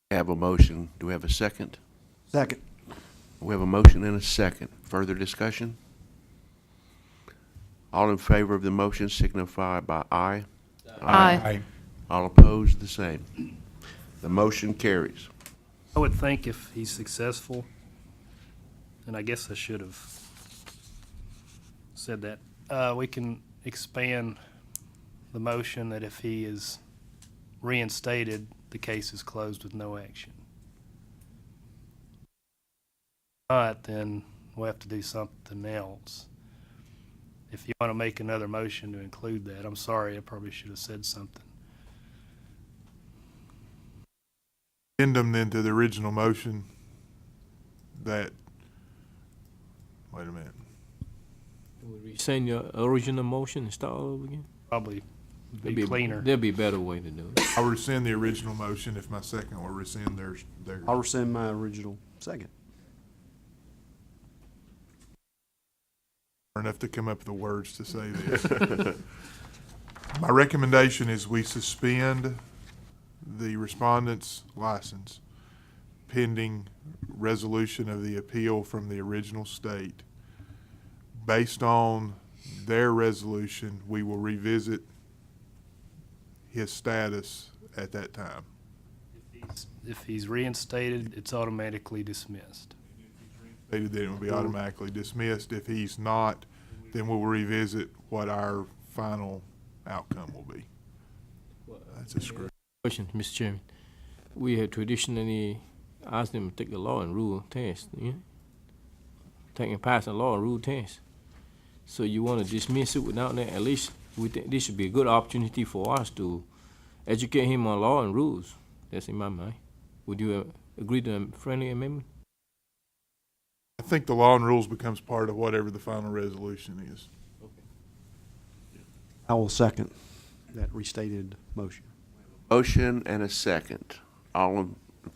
Have a motion. Do we have a second? Second. We have a motion and a second. Further discussion? All in favor of the motion signify by aye. Aye. All opposed, the same. The motion carries. I would think if he's successful, and I guess I should have said that, we can expand the motion that if he is reinstated, the case is closed with no action. If not, then we'll have to do something else. If you want to make another motion to include that, I'm sorry, I probably should have said something. Addendum then to the original motion that, wait a minute. Would we rescind your original motion and start all over again? Probably be cleaner. There'll be a better way to do it. I'll rescind the original motion if my second will rescind theirs. I'll rescind my original second. Enough to come up with the words to say this. My recommendation is we suspend the respondent's license pending resolution of the appeal from the original state. Based on their resolution, we will revisit his status at that time. If he's reinstated, it's automatically dismissed. Stated that it will be automatically dismissed. If he's not, then we'll revisit what our final outcome will be. That's a script. Question, Mr. Chairman. We have traditionally asked them to take the law and rule test, yeah? Take and pass a law and rule test. So you want to dismiss it without that? At least we think this should be a good opportunity for us to educate him on law and rules. That's in my mind. Would you agree to a friendly amendment? I think the law and rules becomes part of whatever the final resolution is. I will second that restated motion. Motion and a second.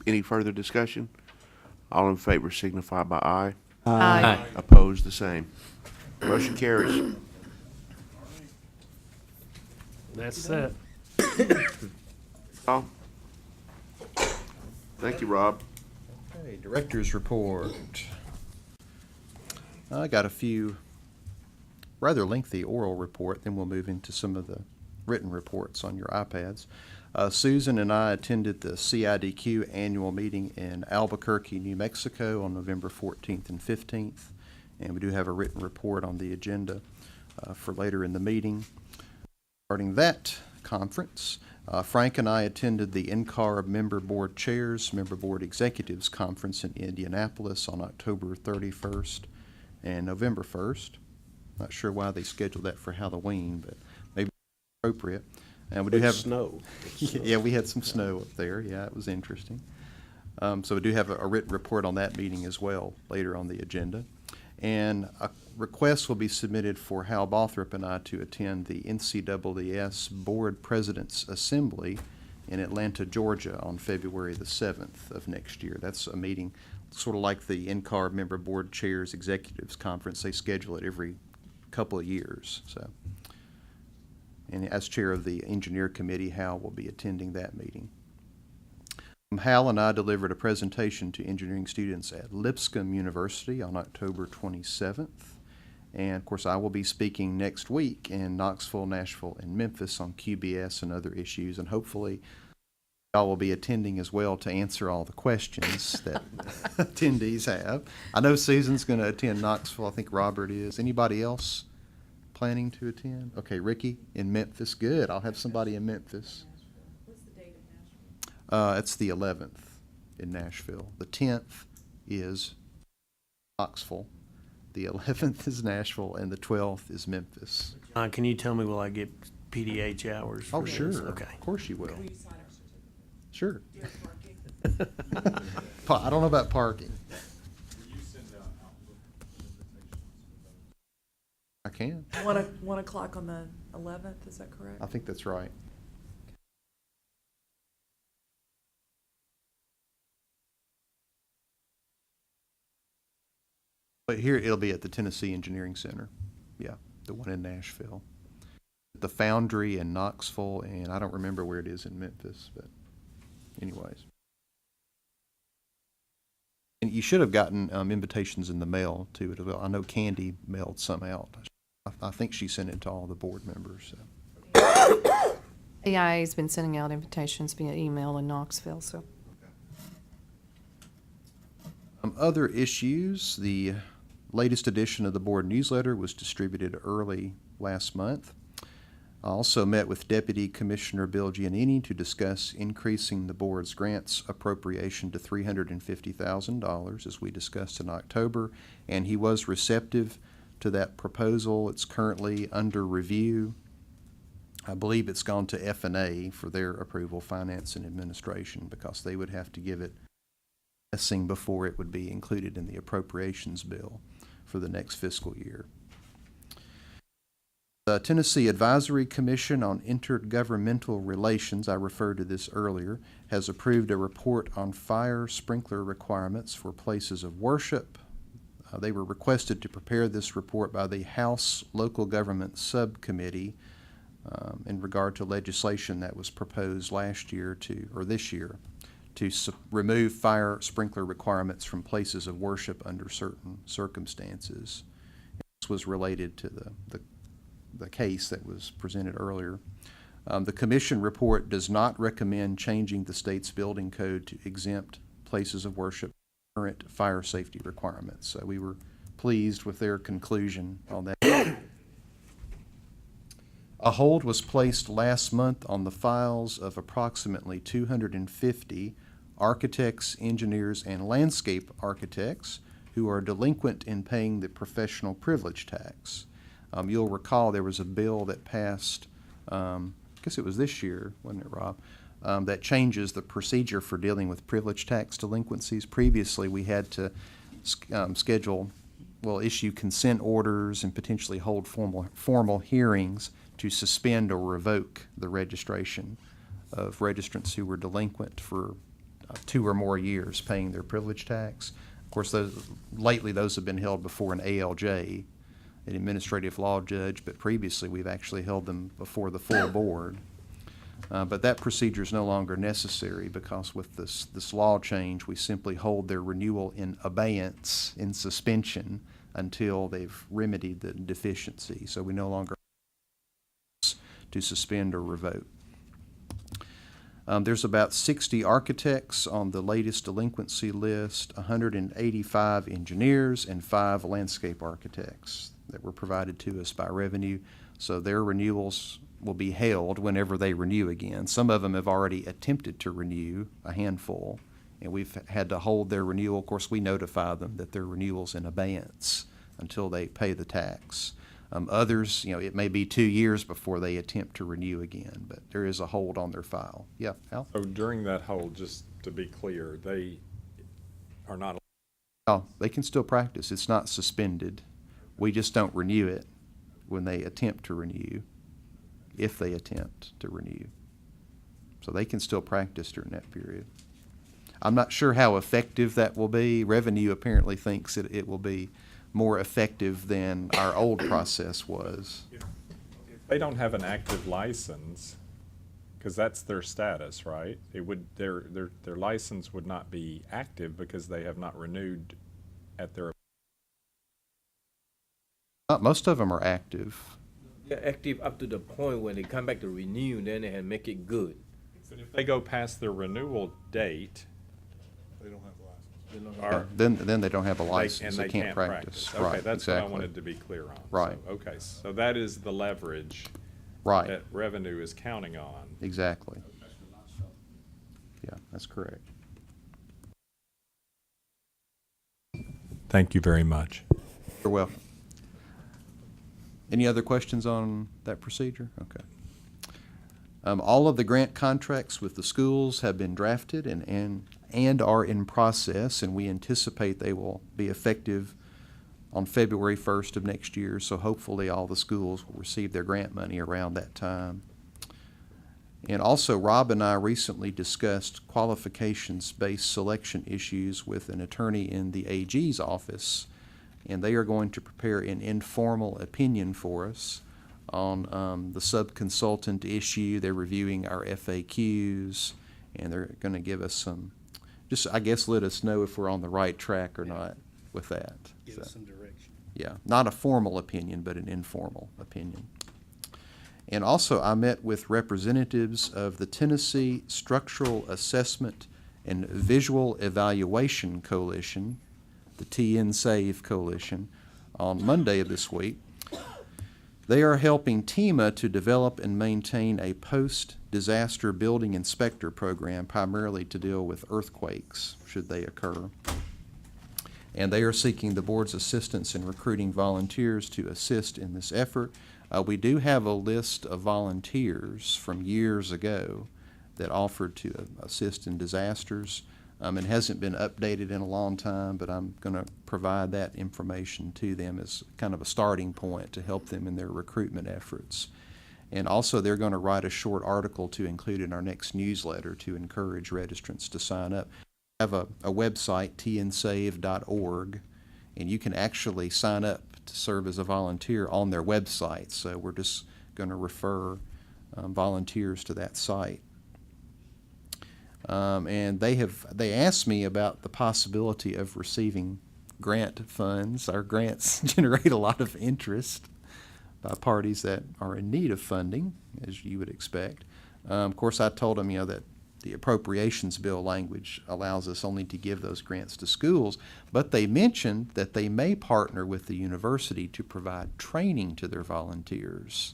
Any further discussion? All in favor signify by aye. Aye. Opposed, the same. Motion carries. That's it. Oh, Thank you, Rob. Okay, Director's Report. I got a few rather lengthy oral report, then we'll move into some of the written reports on your iPads. Susan and I attended the CIDQ annual meeting in Albuquerque, New Mexico on November 14th and 15th, and we do have a written report on the agenda for later in the meeting. Regarding that conference, Frank and I attended the NCARB Member Board Chairs, Member Board Executives Conference in Indianapolis on October 31st and November 1st. Not sure why they scheduled that for Halloween, but maybe appropriate. And we do have snow. Yeah, we had some snow up there. Yeah, it was interesting. So we do have a written report on that meeting as well later on the agenda. And a request will be submitted for Hal Bothrop and I to attend the NCAAS Board President's Assembly in Atlanta, Georgia on February the 7th of next year. That's a meeting sort of like the NCARB Member Board Chairs Executives Conference. They schedule it every couple of years. So, and as chair of the Engineer Committee, Hal will be attending that meeting. Hal and I delivered a presentation to engineering students at Lipscomb University on October 27th. And of course, I will be speaking next week in Knoxville, Nashville, and Memphis on QBS and other issues. And hopefully, I will be attending as well to answer all the questions that attendees have. I know Susan's going to attend Knoxville. I think Robert is. Anybody else planning to attend? Okay, Ricky in Memphis. Good. I'll have somebody in Memphis. It's the 11th in Nashville. The 10th is Knoxville. The 11th is Nashville, and the 12th is Memphis. Can you tell me, will I get PDH hours? Oh, for sure. this? Okay. Of course you will. Sure. I don't know about parking. I can. 1 o'clock on the 11th, is that correct? I think that's right. But here, it'll be at the Tennessee Engineering Center. Yeah, the one in Nashville. The Foundry in Knoxville, and I don't remember where it is in Memphis, but anyways. And you should have gotten invitations in the mail to it as well. I know Candy mailed some out. I think she sent it to all the board members. So. AIA's been sending out invitations via email in Knoxville, so. Other issues, the latest edition of the board newsletter was distributed early last month. I also met with Deputy Commissioner Bill Giannini to discuss increasing the board's grants appropriation to $350,000, as we discussed in October, and he was receptive to that proposal. It's currently under review. I believe it's gone to F&A for their approval, Finance and Administration, because they would have to give it blessing before it would be included in the appropriations bill for the next fiscal year. The Tennessee Advisory Commission on Intergovernmental Relations, I referred to this earlier, has approved a report on fire sprinkler requirements for places of worship. They were requested to prepare this report by the House Local Government Subcommittee in regard to legislation that was proposed last year or this year to remove fire sprinkler requirements from places of worship under certain circumstances. This was related to the case that was presented earlier. The commission report does not recommend changing the state's building code to exempt places of worship from current fire safety requirements. So we were pleased with their conclusion on that. A hold was placed last month on the files of approximately 250 architects, engineers, and landscape architects who are delinquent in paying the professional privilege tax. You'll recall there was a bill that passed, I guess it was this year, wasn't it, Rob, that changes the procedure for dealing with privilege tax delinquencies. Previously, we had to issue consent orders and potentially hold formal hearings to suspend or revoke the registration of registrants who were delinquent for 2 or more years paying their privilege tax. Of course, lately those have been held before an ALJ, an administrative law judge, but previously we've actually held them before the full board. But that procedure is no longer necessary because with this law change, we simply hold their renewal in abeyance, in suspension, until they've remedied the deficiency. So we no longer to suspend or revoke. There's about 60 architects on the latest delinquency list, 185 engineers, and 5 landscape architects that were provided to us by Revenue. So their renewals will be held whenever they renew again. Some of them have already attempted to renew, a handful, and we've had to hold their renewal. Of course, we notify them that their renewal's in abeyance until they pay the tax. Others, it may be 2 years before they attempt to renew again, but there is a hold on their file. Yeah, Al? So during that hold, just to be clear, they are not. Oh, they can still practice. It's not suspended. We just don't renew it when they attempt to renew, if they attempt to renew. So they can still practice during that period. I'm not sure how effective that will be. Revenue apparently thinks that it will be more effective than our old process was. If they don't have an active license, because that's their status, right? It would, their license would not be active because they have not renewed at their. Most of them are active. They're active up to the point when they come back to renew, then they can make it good. But if they go past their renewal date, They don't have a license. or Then they don't have a and license. They can't practice. Okay, Right, that's exactly. what I wanted to be clear on. Right. So, okay, so that is the leverage Right, that Revenue is counting on. exactly. Yeah, that's correct. Thank you very much. You're welcome. Any other questions on that procedure? Okay. All of the grant contracts with the schools have been drafted and are in process, and we anticipate they will be effective on February 1st of next year, so hopefully all the schools will receive their grant money around that time. And also, Rob and I recently discussed qualifications-based selection issues with an attorney in the AG's office, and they are going to prepare an informal opinion for us on the sub-consultant issue. They're reviewing our FAQs, and they're going to give us some, just, I guess, let us know if we're on the right track or not with that. Give us some direction. Yeah, not a formal opinion, but an informal opinion. And also, I met with representatives of the Tennessee Structural Assessment and Visual Evaluation Coalition, the TN-SAVE Coalition, on Monday of this week. They are helping TEMA to develop and maintain a post-disaster building inspector program, primarily to deal with earthquakes, should they occur. And they are seeking the board's assistance in recruiting volunteers to assist in this effort. We do have a list of volunteers from years ago that offered to assist in disasters. It hasn't been updated in a long time, but I'm going to provide that information to them as kind of a starting point to help them in their recruitment efforts. And also, they're going to write a short article to include in our next newsletter to encourage registrants to sign up. We have a website, tnsave.org, and you can actually sign up to serve as a volunteer on their website. So we're just going to refer volunteers to that site. And they asked me about the possibility of receiving grant funds. Our grants generate a lot of interest by parties that are in need of funding, as you would expect. Of course, I told them, that the appropriations bill language allows us only to give those grants to schools, but they mentioned that they may partner with the university to provide training to their volunteers.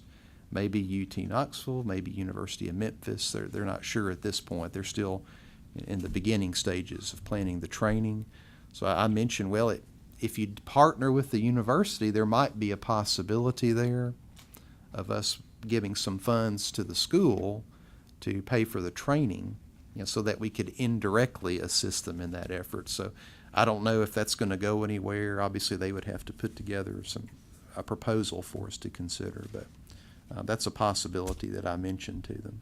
Maybe UT Knoxville, maybe University of Memphis. They're not sure at this point. They're still in the beginning stages of planning the training. So I mentioned, well, if you partner with the university, there might be a possibility there of us giving some funds to the school to pay for the training, so that we could indirectly assist them in that effort. So I don't know if that's going to go anywhere. Obviously, they would have to put together a proposal for us to consider, but that's a possibility that I mentioned to them.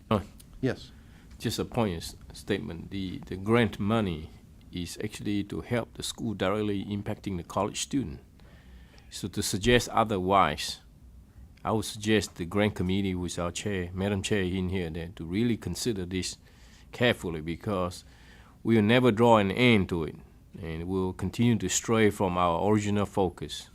Oh. Yes. Just a point statement. The grant money is actually to help the school directly impacting the college student. So to suggest otherwise, I would suggest the grant committee with our chair, Madam Chair in here, then to really consider this carefully, because we will never draw an end to it, and we'll continue to stray from our original focus.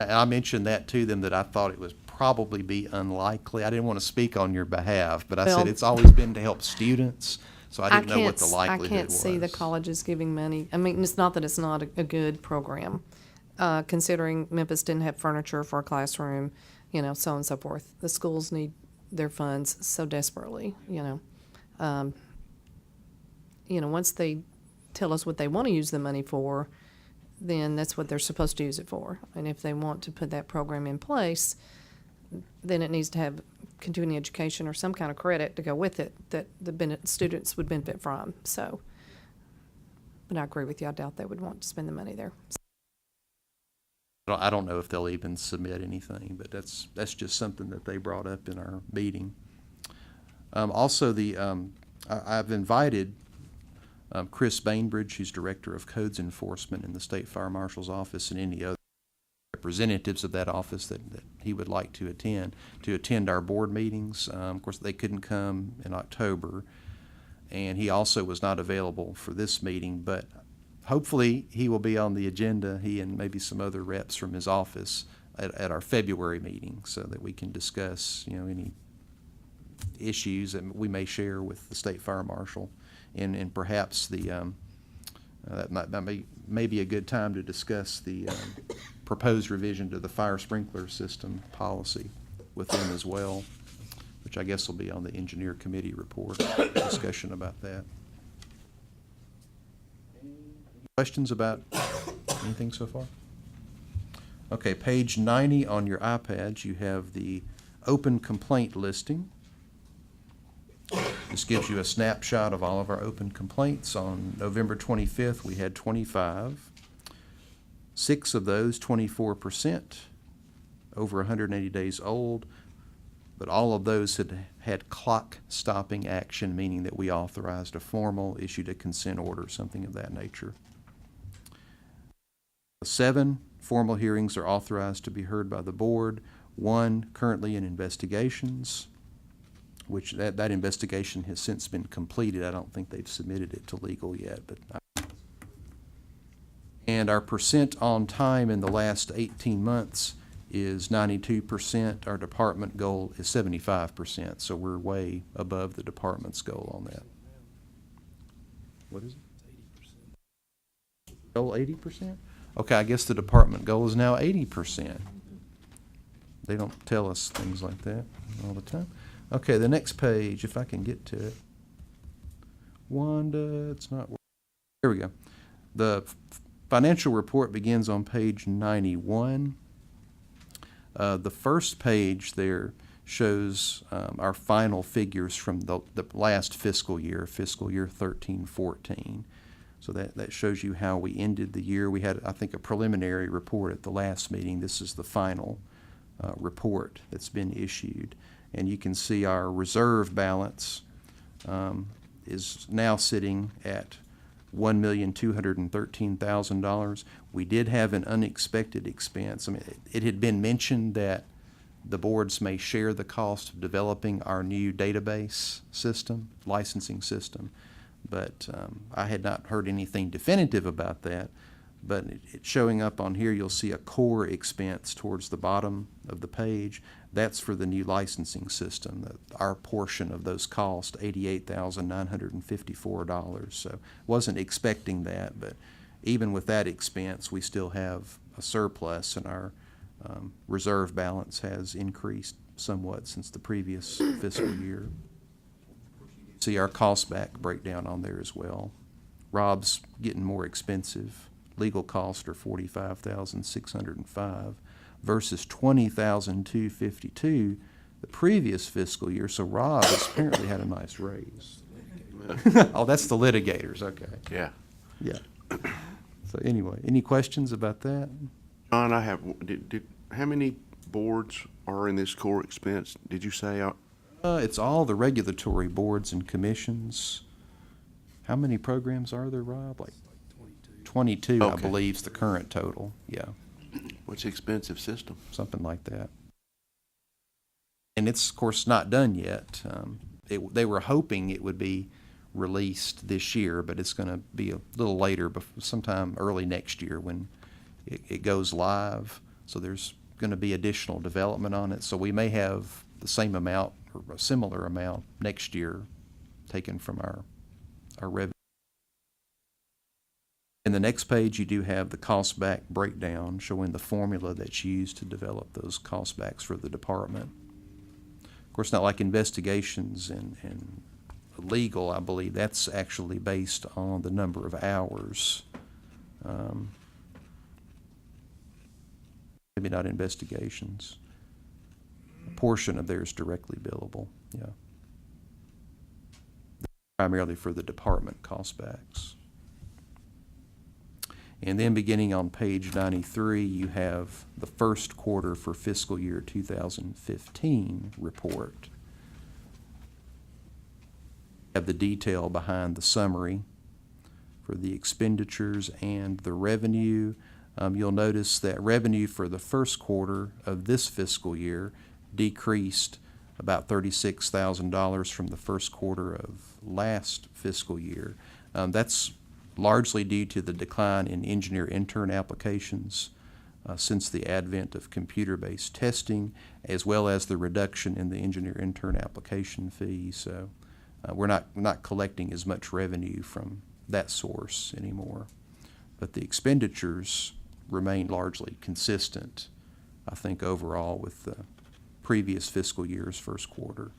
I mentioned that to them, that I thought it would probably be unlikely. I didn't want to speak on your behalf, but I Well- said it's always been to help students, so I didn't know what the likelihood was. I can't see the colleges giving money. I mean, it's not that it's not a good program, considering Memphis didn't have furniture for a classroom, you know, so on and so forth. The schools need their funds so desperately, you know. Once they tell us what they want to use the money for, then that's what they're supposed to use it for. And if they want to put that program in place, then it needs to have continuing education or some kind of credit to go with it that the students would benefit from. So, but I agree with you. I doubt they would want to spend the money there. I don't know if they'll even submit anything, but that's just something that they brought up in our meeting. Also, I've invited Chris Bainbridge, who's Director of Codes Enforcement in the State Fire Marshal's Office, and any other representatives of that office that he would like to attend our board meetings. Of course, they couldn't come in October, and he also was not available for this meeting, but hopefully he will be on the agenda, he and maybe some other reps from his office at our February meeting, so that we can discuss, any issues that we may share with the State Fire Marshal, and perhaps that may be a good time to discuss the proposed revision to the fire sprinkler system policy with them as well, which I guess will be on the engineer committee report, discussion about that. Questions about anything so far? Okay, page 90 on your iPads, you have the open complaint listing. This gives you a snapshot of all of our open complaints. On November 25th, we had 25. 6 of those, 24%, over 180 days old, but all of those had clock stopping action, meaning that we authorized a formal, issued a consent order, something of that nature. 7 formal hearings are authorized to be heard by the board. 1 currently in investigations, which that investigation has since been completed. I don't think they've submitted it to legal yet, but and our percent on time in the last 18 months is 92%. Our department goal is 75%, so we're way above the department's goal on that. What is it? Goal 80%? Okay, I guess the department goal is now 80%. They don't tell us things like that all the time. Okay, the next page, if I can get to it. Wanda, it's not. Here we go. The financial report begins on page 91. The first page there shows our final figures from the last fiscal year 13-14. So that shows you how we ended the year. We had, I think, a preliminary report at the last meeting. This is the final report that's been issued. And you can see our reserve balance is now sitting at $1,213,000. We did have an unexpected expense. I mean, it had been mentioned that the boards may share the cost of developing our new database system, licensing system, but I had not heard anything definitive about that. But it's showing up on here. You'll see a core expense towards the bottom of the page. That's for the new licensing system. Our portion of those costs, $88,954. So wasn't expecting that, but even with that expense, we still have a surplus, and our reserve balance has increased somewhat since the previous fiscal year. See our cost back breakdown on there as well. Rob's getting more expensive. Legal costs are $45,605 versus $20,252 the previous fiscal year. So Rob has apparently had a nice raise. Oh, that's the litigators. Okay. Yeah. Yeah. So anyway, any questions about that? John, I have, how many boards are in this core expense, did you say? It's all the regulatory boards and commissions. How many programs are there, Rob? Like 22, Okay. I believe, is the current total. Yeah. What's the expensive system? Something like that. And it's, of course, not done yet. They were hoping it would be released this year, but it's going to be a little later, sometime early next year when it goes live. So there's going to be additional development on it. So we may have the same amount or a similar amount next year taken from our revenue. In the next page, you do have the cost back breakdown showing the formula that's used to develop those cost backs for the department. Of course, not like investigations and legal, I believe that's actually based on the number of hours. Maybe not investigations. A portion of theirs directly billable, yeah. Primarily for the department cost backs. And then beginning on page 93, you have the first quarter for fiscal year 2015 report. Have the detail behind the summary for the expenditures and the revenue. You'll notice that revenue for the first quarter of this fiscal year decreased about $36,000 from the first quarter of last fiscal year. That's largely due to the decline in engineer intern applications since the advent of computer-based testing, as well as the reduction in the engineer intern application fee. So we're not collecting as much revenue from that source anymore. But the expenditures remain largely consistent, I think, overall with the previous fiscal year's first quarter.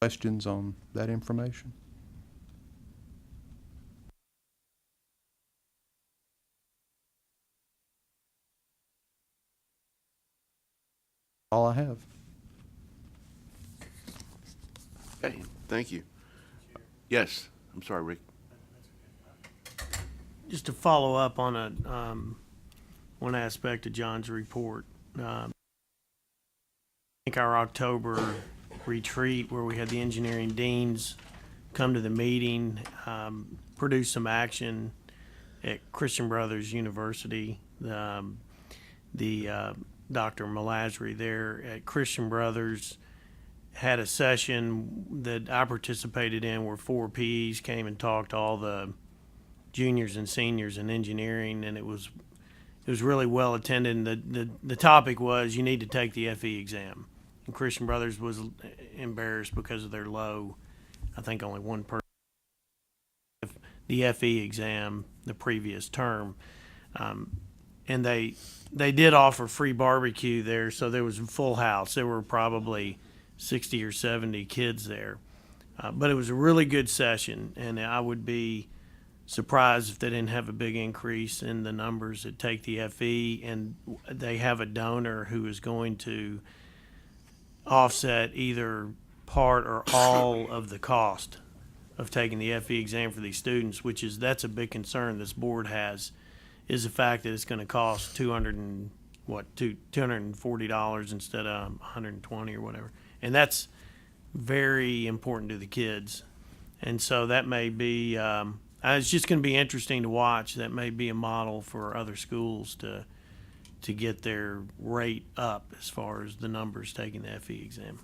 Questions on that information? All I have. Okay, thank you. Yes, I'm sorry, Rick. Just to follow up on one aspect of John's report. I think our October retreat where we had the engineering deans come to the meeting, produce some action at Christian Brothers University. The Dr. Malazri there at Christian Brothers had a session that I participated in where 4 PEs came and talked to all the juniors and seniors in engineering, and it was really well attended. And the topic was you need to take the FE exam. And Christian Brothers was embarrassed because of their low, I think only one person, the FE exam the previous term. And they did offer free barbecue there, so there was a full house. There were probably 60 or 70 kids there. But it was a really good session, and I would be surprised if they didn't have a big increase in the numbers that take the FE, and they have a donor who is going to offset either part or all of the cost of taking the FE exam for these students, that's a big concern this board has, is the fact that it's going to cost $240 instead of $120 or whatever. And that's very important to the kids. And so that may be, it's just going to be interesting to watch. That may be a model for other schools to get their rate up as far as the numbers taking the FE exam.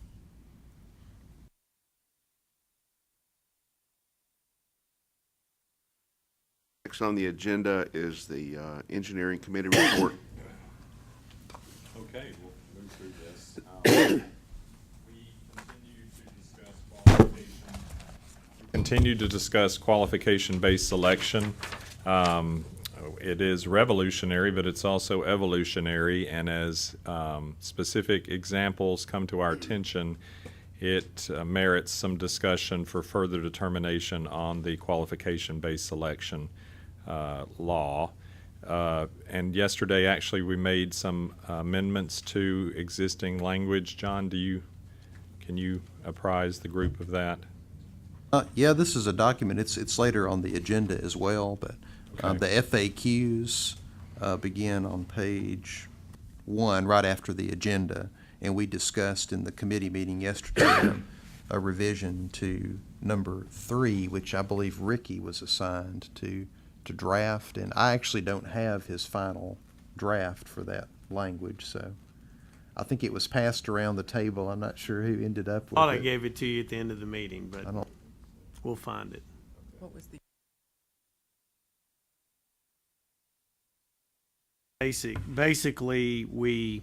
Next on the agenda is the engineering committee report. Okay, we'll move through this. We continue to discuss qualification-based selection. It is revolutionary, but it's also evolutionary, and as specific examples come to our attention, it merits some discussion for further determination on the qualification-based selection law. And yesterday, actually, we made some amendments to existing language. John, can you apprise the group of that? Yeah, this is a document. It's later on the agenda as well, but the FAQs begin on page 1, right after the agenda, and we discussed in the committee meeting yesterday a revision to number 3, which I believe Ricky was assigned to draft, and I actually don't have his final draft for that language, so I think it was passed around the table. I'm not sure who ended up with Thought I it. gave it to you at the end of the meeting, but I don't, we'll find it. What was the, Basically, we,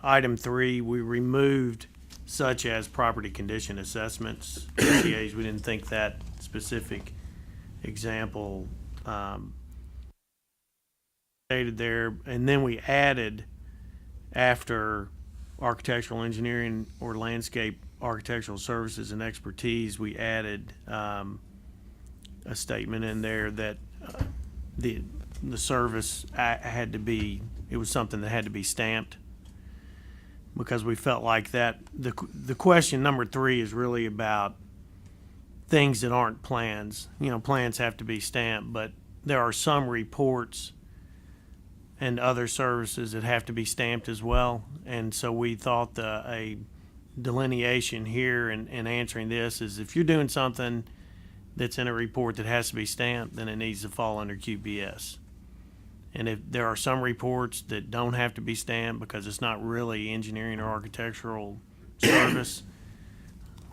item 3, we removed such as property condition assessments, PCAs. We didn't think that specific example stated there. And then we added, after architectural engineering or landscape architectural services and expertise, we added a statement in there that the service had to be, it was something that had to be stamped, because we felt like that, the question number 3 is really about things that aren't plans. You know, plans have to be stamped, but there are some reports and other services that have to be stamped as well. And so we thought a delineation here in answering this is, if you're doing something that's in a report that has to be stamped, then it needs to fall under QBS. And if there are some reports that don't have to be stamped because it's not really engineering or architectural service,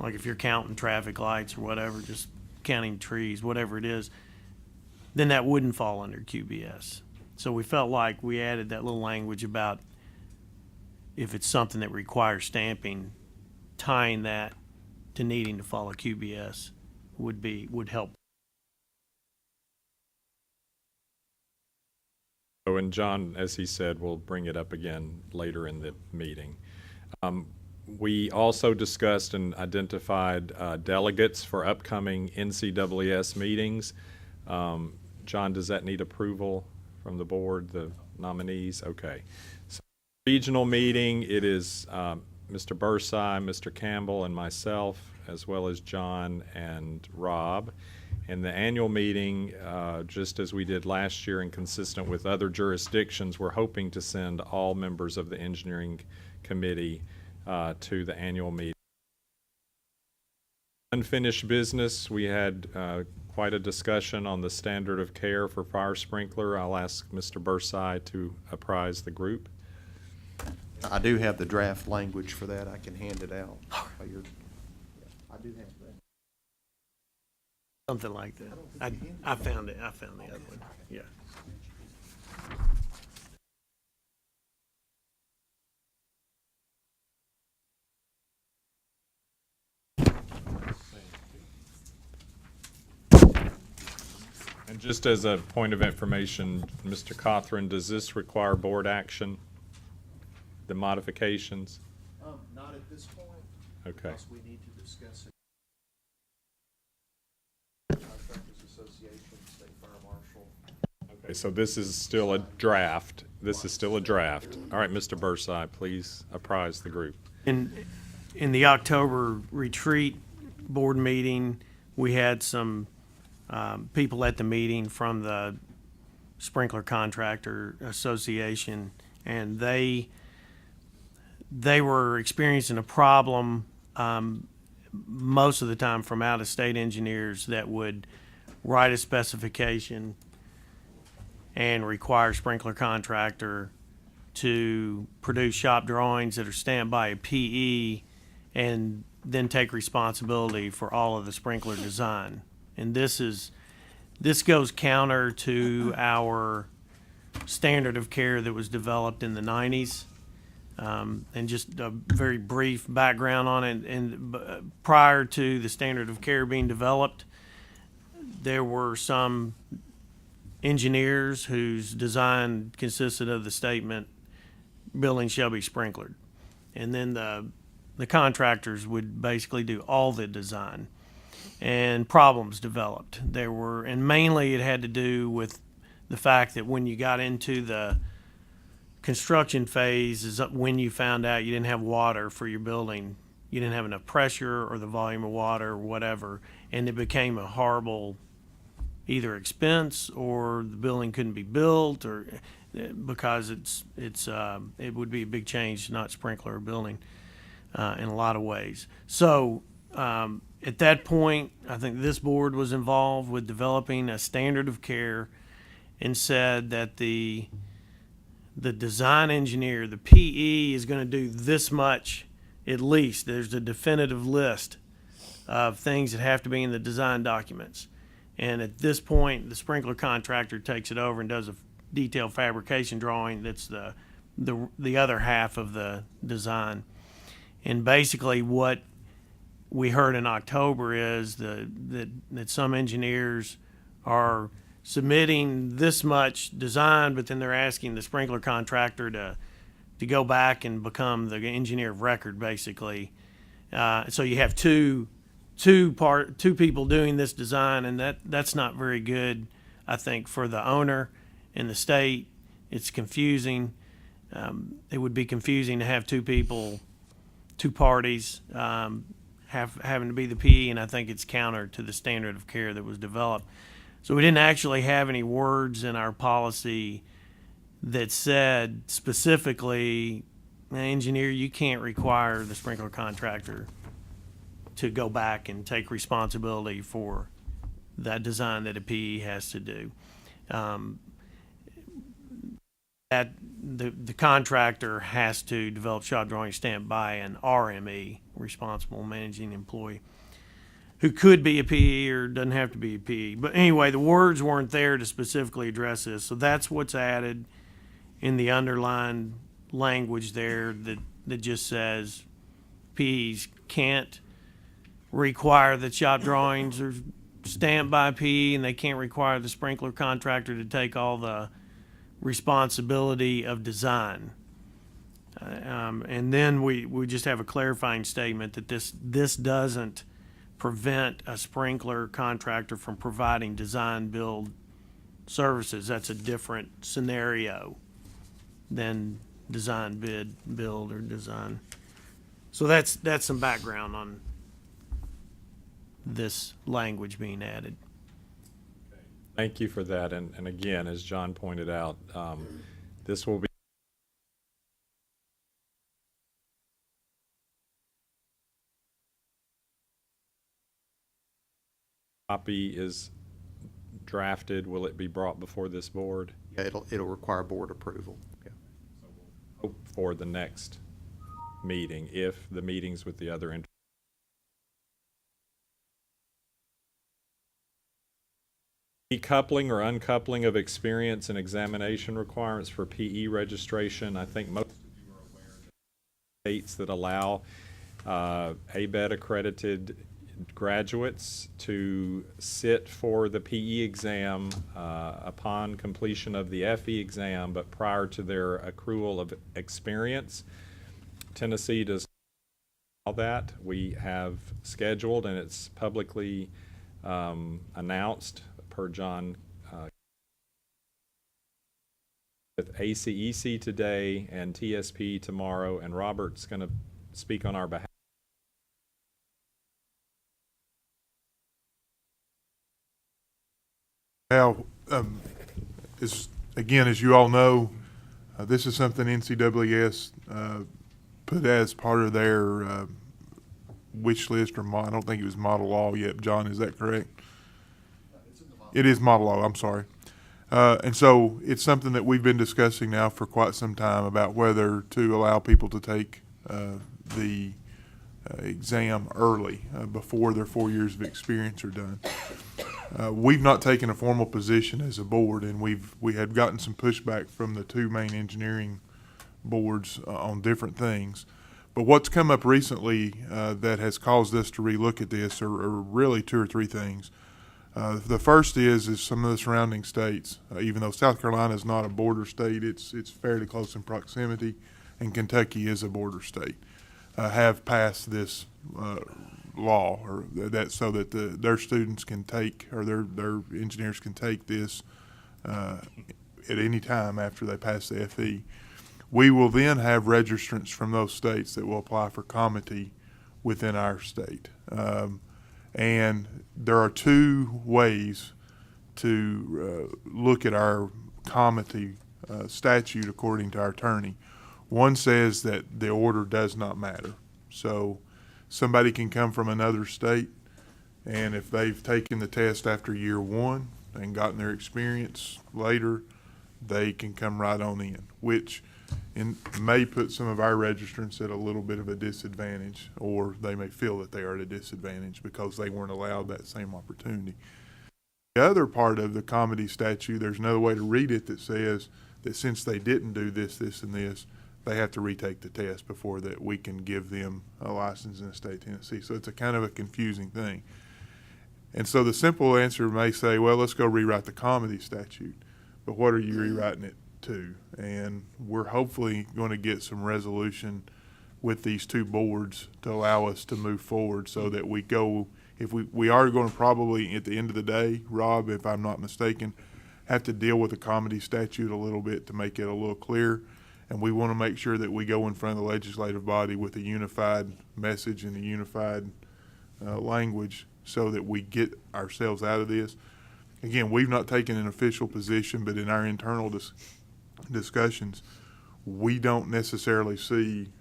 like if you're counting traffic lights or whatever, just counting trees, whatever it is, then that wouldn't fall under QBS. So we felt like we added that little language about if it's something that requires stamping, tying that to needing to follow QBS would help. So, and John, as he said, will bring it up again later in the meeting. We also discussed and identified delegates for upcoming NCWS meetings. John, does that need approval from the board, the nominees? Okay. So, regional meeting, it is Mr. Bursey, Mr. Campbell, and myself, as well as John and Rob. And the annual meeting, just as we did last year and consistent with other jurisdictions, we're hoping to send all members of the engineering committee to the annual meeting. Unfinished business, we had quite a discussion on the standard of care for fire sprinkler. I'll ask Mr. Bursey to apprise the group. I do have the draft language for that. I can hand it out. I do have that. Something like that. I found it. I found the other one. Yeah. And just as a point of information, Mr. Cothran, does this require board action, the modifications? Not at this point. Okay. Because we need to discuss it. Contractors Association, State Fire Marshal. Okay, so this is still a draft. This is still a draft. All right, Mr. Bursey, please apprise the group. In the October retreat board meeting, we had some people at the meeting from the Sprinkler Contractor Association, and they were experiencing a problem most of the time from out-of-state engineers that would write a specification and require sprinkler contractor to produce shop drawings that are stamped by a PE and then take responsibility for all of the sprinkler design. And this goes counter to our standard of care that was developed in the 90s. And just a very brief background on it. And prior to the standard of care being developed, there were some engineers whose design consisted of the statement, "Buildings shall be sprinklered." And then the contractors would basically do all the design. And problems developed. And mainly it had to do with the fact that when you got into the construction phase is when you found out you didn't have water for your building. You didn't have enough pressure or the volume of water or whatever, and it became a horrible either expense or the building couldn't be built, or because it would be a big change to not sprinkler a building in a lot of ways. So at that point, I think this board was involved with developing a standard of care and said that the the design engineer, the PE is gonna do this much at least. There's a definitive list of things that have to be in the design documents. And at this point, the sprinkler contractor takes it over and does a detailed fabrication drawing. That's the other half of the design. And basically what we heard in October is that some engineers are submitting this much design, but then they're asking the sprinkler contractor to go back and become the engineer of record, basically. So you have two people doing this design, and that's not very good, I think, for the owner and the state. It's confusing. It would be confusing to have two people, two parties, having to be the PE, and I think it's counter to the standard of care that was developed. So we didn't actually have any words in our policy that said specifically, engineer, you can't require the sprinkler contractor to go back and take responsibility for that design that a PE has to do. That the contractor has to develop shop drawings stamped by an RME, responsible managing employee, who could be a PE or doesn't have to be a PE. But anyway, the words weren't there to specifically address this, so that's what's added in the underlined language there that just says PEs can't require that shop drawings are stamped by a PE, and they can't require the sprinkler contractor to take all the responsibility of design. And then we just have a clarifying statement that this doesn't prevent a sprinkler contractor from providing design build services. That's a different scenario than design bid, build, or design. So that's some background on this language being added. Thank you for that. And again, as John pointed out, this will be copy is drafted. Will it be brought before this board? Yeah, it'll require board approval. Yeah. Hope for the next meeting, if the meetings with the other decoupling or uncoupling of experience and examination requirements for PE registration. I think most of you are aware that states that allow ABET accredited graduates to sit for the PE exam upon completion of the FE exam, but prior to their accrual of experience. Tennessee does not allow that. We have scheduled, and it's publicly announced per John with ACEC today and TSP tomorrow, and Robert's going to speak on our behalf. Now, as you all know, this is something NCAAS put as part of their wish list, or I don't think it was model law yet. John, is that correct? It is model law, I'm sorry. And so it's something that we've been discussing now for quite some time about whether to allow people to take the exam early before their 4 years of experience are done. We've not taken a formal position as a board, and we had gotten some pushback from the two main engineering boards on different things. But what's come up recently that has caused us to relook at this are really two or three things. The first is some of the surrounding states, even though South Carolina is not a border state, it's fairly close in proximity, and Kentucky is a border state, have passed this law, or that so that their students can take, or their engineers can take this at any time after they pass the FE. We will then have registrants from those states that will apply for comity within our state. And there are two ways to look at our comity statute according to our attorney. One says that the order does not matter. So somebody can come from another state, and if they've taken the test after year one and gotten their experience later, they can come right on in, which may put some of our registrants at a little bit of a disadvantage, or they may feel that they are at a disadvantage because they weren't allowed that same opportunity. The other part of the comedy statute, there's another way to read it that says that since they didn't do this, this, and this, they have to retake the test before that we can give them a license in the state of Tennessee. So it's a kind of a confusing thing. And so the simple answer may say, well, let's go rewrite the comedy statute. But what are you rewriting it to? And we're hopefully going to get some resolution with these two boards to allow us to move forward so that we go, if we are going to probably at the end of the day, Rob, if I'm not mistaken, have to deal with the comedy statute a little bit to make it a little clearer. And we want to make sure that we go in front of the legislative body with a unified message and a unified language so that we get ourselves out of this. Again, we've not taken an official position, but in our internal discussions, we don't necessarily see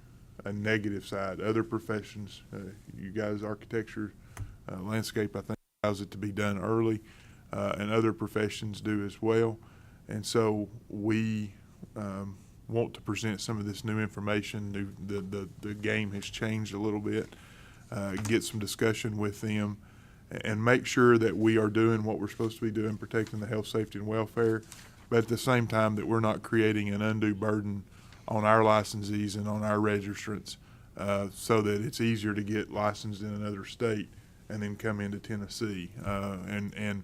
a negative side. Other professions, you guys, architecture, landscape, I think allows it to be done early, and other professions do as well. And so we want to present some of this new information. The game has changed a little bit. Get some discussion with them and make sure that we are doing what we're supposed to be doing, protecting the health, safety, and welfare, but at the same time that we're not creating an undue burden on our licensees and on our registrants, so that it's easier to get licensed in another state and then come into Tennessee. And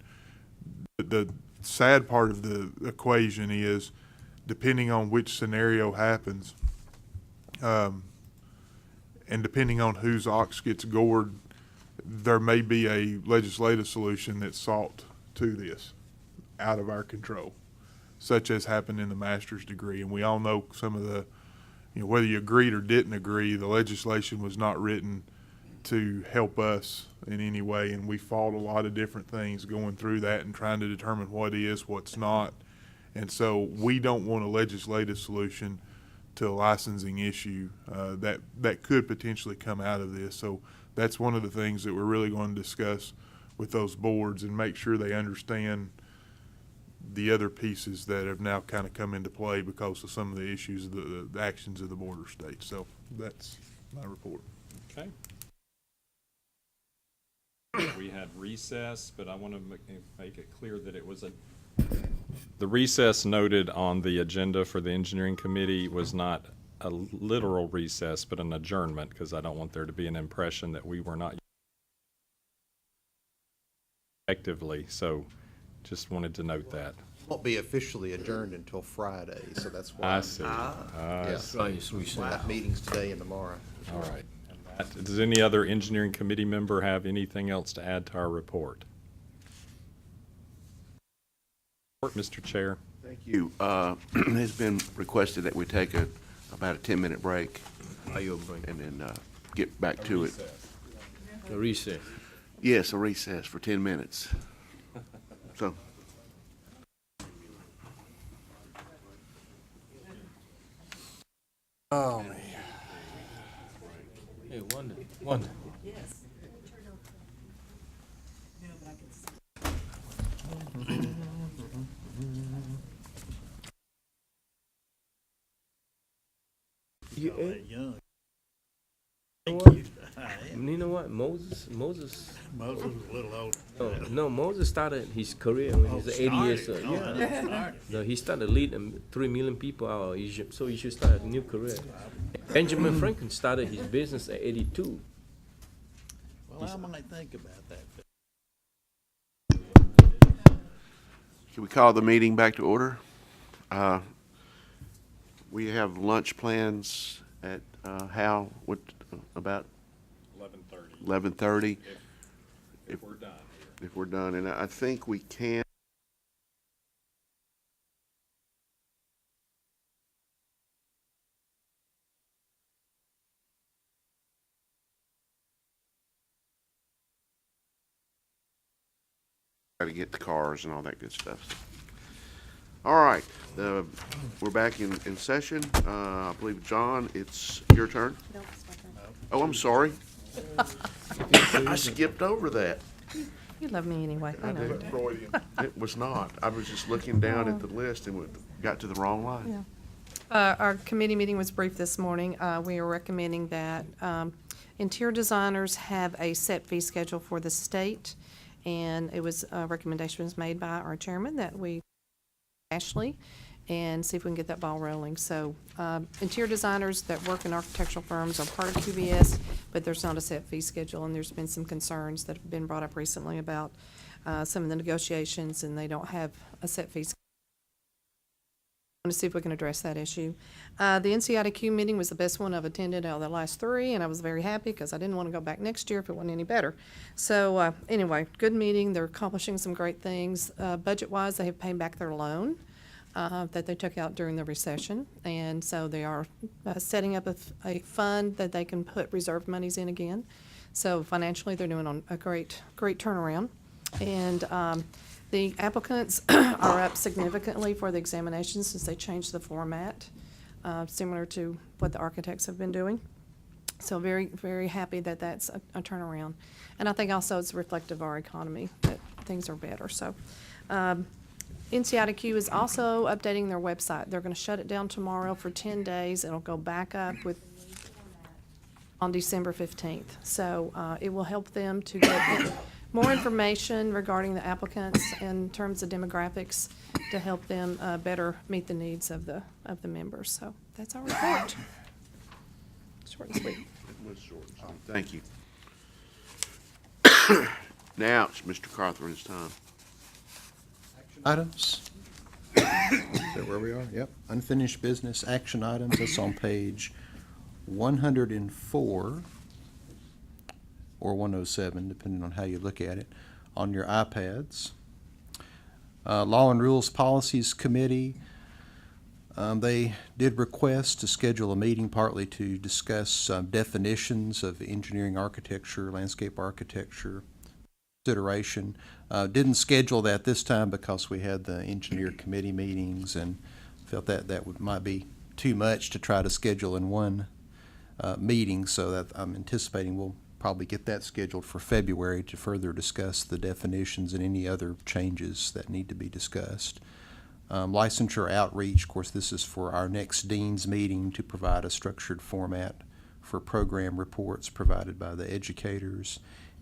the sad part of the equation is, depending on which scenario happens, and depending on whose ox gets gored, there may be a legislative solution that's sought to this out of our control, such as happened in the master's degree. And we all know some of the, whether you agreed or didn't agree, the legislation was not written to help us in any way. And we fought a lot of different things going through that and trying to determine what is, what's not. And so we don't want a legislative solution to a licensing issue that could potentially come out of this. So that's one of the things that we're really going to discuss with those boards and make sure they understand the other pieces that have now kind of come into play because of some of the issues, the actions of the border states. So that's my report. Okay. We had recess, but I want to make it clear that it was the recess noted on the agenda for the engineering committee was not a literal recess, but an adjournment, because I don't want there to be an impression that we were not effectively. So just wanted to note that. Won't be officially adjourned until Friday, so that's why. I see. That meeting's today and tomorrow. All right. Does any other engineering committee member have anything else to add to our report? Mr. Chair. Thank you. It's been requested that we take about a 10-minute break. And then get back to it. A recess. Yes, a recess for 10 minutes. So. Oh, man. Hey, Wanda. Yes. You know what? Moses was a little old. No, Moses started his career when he was 80 years old. Yeah. No, he started leading 3 million people out of Egypt, so he should start a new career. Benjamin Franklin started his business at 82. Well, I might think about that. Can we call the meeting back to order? We have lunch plans at Hal, what, about? 11:30. 11:30. If we're done. If we're done, and I think we can. Got to get the cars and all that good stuff. All right, we're back in session. I believe, John, it's your turn. No, it's my turn. Oh, I'm sorry. I skipped over that. You love me anyway. I know you do. It was not. I was just looking down at the list and went, Got to the wrong line. Yeah. Our committee meeting was brief this morning. We are recommending that interior designers have a set fee schedule for the state, and it was, a recommendation was made by our chairman that we, Ashley, and see if we can get that ball rolling. So interior designers that work in architectural firms are part of QBS, but there's not a set fee schedule, and there's been some concerns that have been brought up recently about some of the negotiations, and they don't have a set fee schedule. To see if we can address that issue. The NCIDQ meeting was the best one I've attended out of the last three, and I was very happy because I didn't want to go back next year if it wasn't any better. So anyway, good meeting. They're accomplishing some great things. Budget-wise, they have paid back their loan that they took out during the recession, and so they are setting up a fund that they can put reserve monies in again. So financially, they're doing on a great turnaround. And the applicants are up significantly for the examinations since they changed the format, similar to what the architects have been doing. So very, very happy that that's a turnaround. And I think also it's reflective of our economy, that things are better. So NCIDQ is also updating their website. They're going to shut it down tomorrow for 10 days. It'll go back up on December 15th. So it will help them to get more information regarding the applicants in terms of demographics to help them better meet the needs of the members. So that's our report. Short and sweet. It was short and sweet. Thank you. Now it's Mr. Carthen's time. Items. Is that where we are? Yep. Unfinished business, action items. That's on page 104 or 107, depending on how you look at it, on your iPads. Law and Rules Policies Committee, they did request to schedule a meeting partly to discuss definitions of engineering architecture, landscape architecture, consideration. Didn't schedule that this time because we had the engineer committee meetings and felt that might be too much to try to schedule in one meeting, so that I'm anticipating we'll probably get that scheduled for February to further discuss the definitions and any other changes that need to be discussed. Licensure outreach, of course, this is for our next dean's meeting to provide a structured format for program reports provided by the educators.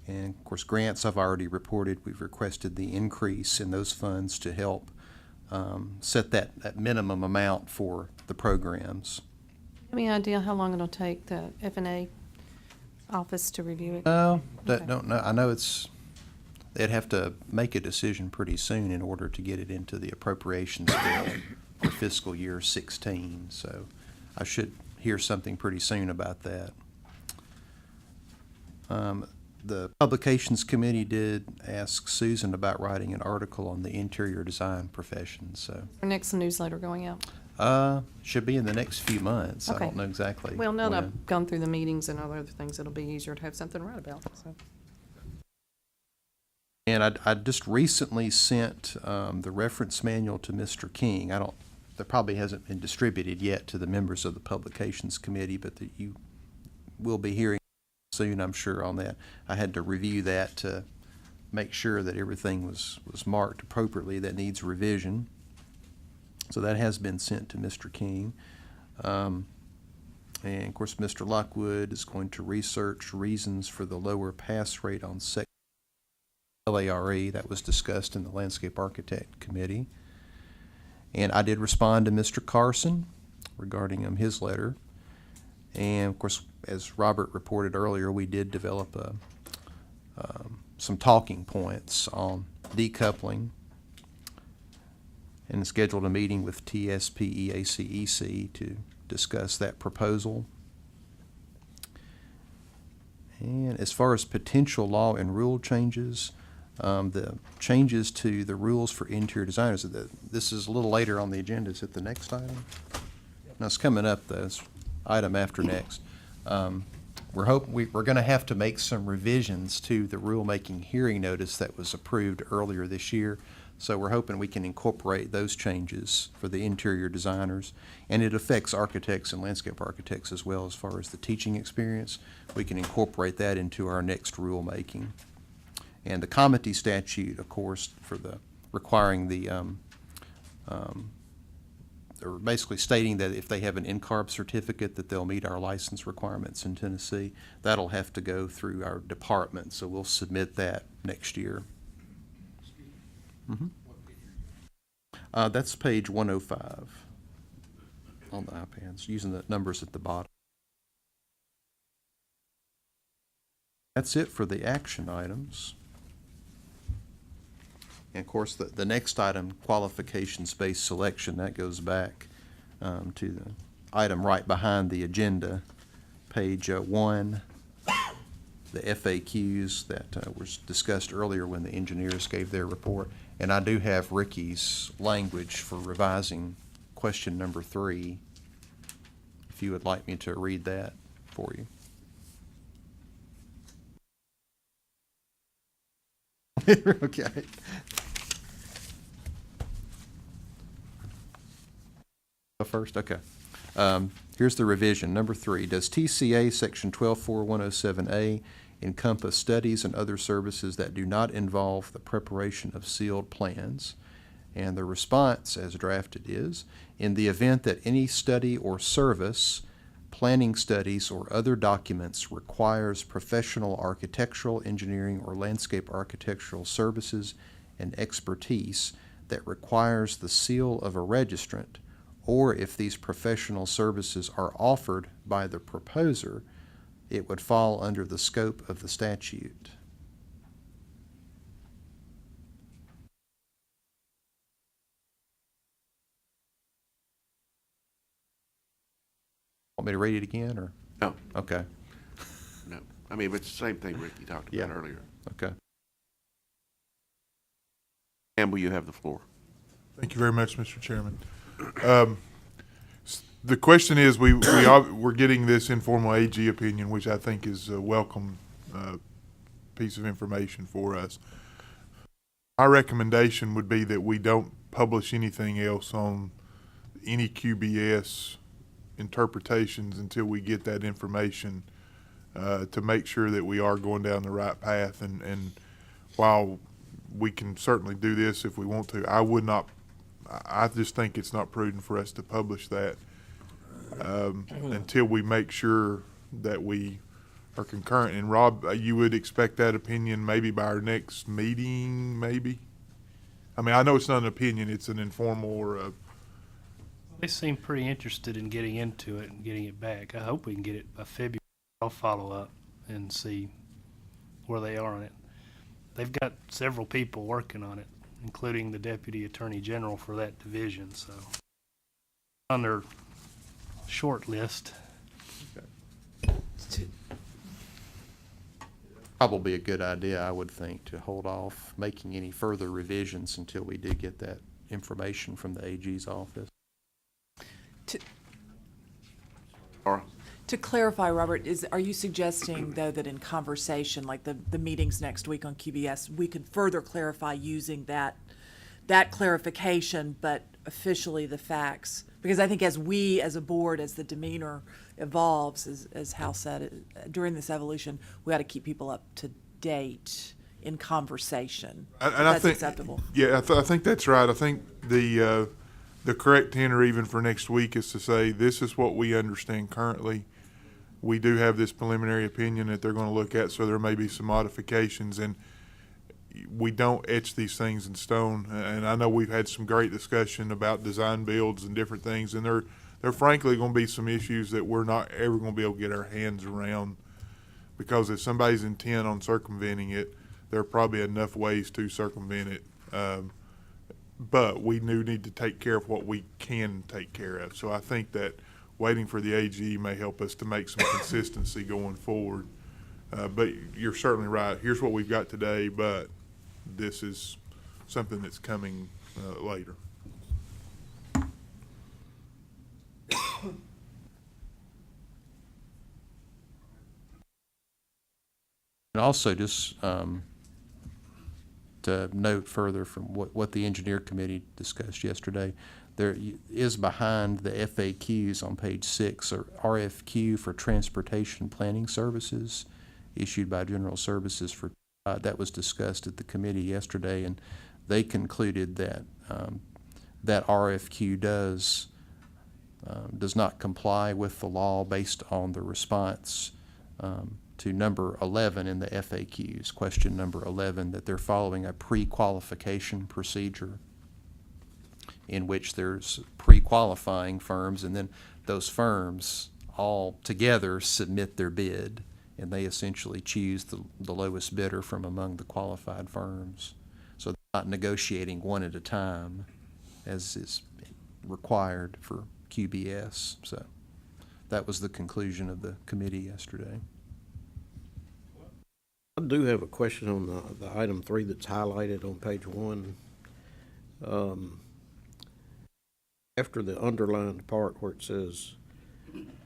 And of course, grants I've already reported. We've requested the increase in those funds to help set that minimum amount for the programs. Any idea how long it'll take the F&A office to review it? No, Okay. don't know. I know they'd have to make a decision pretty soon in order to get it into the appropriations bill for fiscal year 16. So I should hear something pretty soon about that. The Publications Committee did ask Susan about writing an article on the interior design profession, so. Our next newsletter going out? Should be in the next few months. I Okay. don't know exactly Well, now that when. I've gone through the meetings and other things, it'll be easier to have something to write about, so. And I just recently sent the reference manual to Mr. King. That probably hasn't been distributed yet to the members of the Publications Committee, but that you will be hearing soon, I'm sure, on that. I had to review that to make sure that everything was marked appropriately that needs revision. So that has been sent to Mr. King. And of course, Mr. Lockwood is going to research reasons for the lower pass rate on LARE that was discussed in the Landscape Architect Committee. And I did respond to Mr. Carson regarding his letter. And of course, as Robert reported earlier, we did develop some talking points on decoupling and scheduled a meeting with TSPEACEC to discuss that proposal. And as far as potential law and rule changes, the changes to the rules for interior designers, this is a little later on the agenda. Is it the next item? No, it's coming up, though. It's item after next. We're going to have to make some revisions to the rulemaking hearing notice that was approved earlier this year. So we're hoping we can incorporate those changes for the interior designers. And it affects architects and landscape architects as well as far as the teaching experience. We can incorporate that into our next rulemaking. And the comity statute, of course, for the requiring the or basically stating that if they have an NCARB certificate, that they'll meet our license requirements in Tennessee. That'll have to go through our department, so we'll submit that next year. That's page 105 on the iPads, using the numbers at the bottom. That's it for the action items. And of course, the next item, qualifications-based selection, that goes back to the item right behind the agenda, page 1, the FAQs that was discussed earlier when the engineers gave their report. And I do have Ricky's language for revising question number 3, if you would like me to read that for you. Okay. First, okay. Here's the revision. Number 3, does TCA section 124107A encompass studies and other services that do not involve the preparation of sealed plans? And the response as drafted is, in the event that any study or service, planning studies, or other documents requires professional architectural, engineering, or landscape architectural services and expertise that requires the seal of a registrant, or if these professional services are offered by the proposer, it would fall under the scope of the statute. Want me to read it again, or? No. Okay. No. I mean, but it's the same thing Ricky talked about earlier. Okay. Campbell, you have the floor. Thank you very much, Mr. Chairman. The question is, we're getting this informal AG opinion, which I think is a welcome piece of information for us. My recommendation would be that we don't publish anything else on any QBS interpretations until we get that information to make sure that we are going down the right path. And while we can certainly do this if we want to, I just think it's not prudent for us to publish that until we make sure that we are concurrent. And Rob, you would expect that opinion maybe by our next meeting, maybe? I mean, I know it's not an opinion, it's an informal or a... They seem pretty interested in getting into it and getting it back. I hope we can get it by February. I'll follow up and see where they are on it. They've got several people working on it, including the Deputy Attorney General for that division, so on their short list. Probably a good idea, I would think, to hold off making any further revisions until we do get that information from the AG's office. To clarify, Robert, are you suggesting, though, that in conversation, like the meetings next week on QBS, we could further clarify using that clarification, but officially the facts? Because I think as we, as a board, as the demeanor evolves, as Hal said, during this evolution, we ought to keep people up to date in conversation. And if I that's think, acceptable. Yeah, I think that's right. I think the correct tenor even for next week is to say, this is what we understand currently. We do have this preliminary opinion that they're going to look at, so there may be some modifications, and we don't etch these things in stone. And I know we've had some great discussion about design builds and different things, and there frankly going to be some issues that we're not ever going to be able to get our hands around, because if somebody's intent on circumventing it, there are probably enough ways to circumvent it. But we do need to take care of what we can take care of. So I think that waiting for the AG may help us to make some consistency going forward. But you're certainly right. Here's what we've got today, but this is something that's coming later. And also just to note further from what the engineer committee discussed yesterday, there is behind the FAQs on page 6 or RFQ for transportation planning services issued by General Services for that was discussed at the committee yesterday, and they concluded that that RFQ does does not comply with the law based on the response to number 11 in the FAQs, question number 11, that they're following a pre-qualification procedure in which there's pre-qualifying firms, and then those firms all together submit their bid, and they essentially choose the lowest bidder from among the qualified firms. So they're not negotiating one at a time, as is required for QBS. So that was the conclusion of the committee yesterday. I do have a question on the item 3 that's highlighted on page 1. After the underlined part where it says,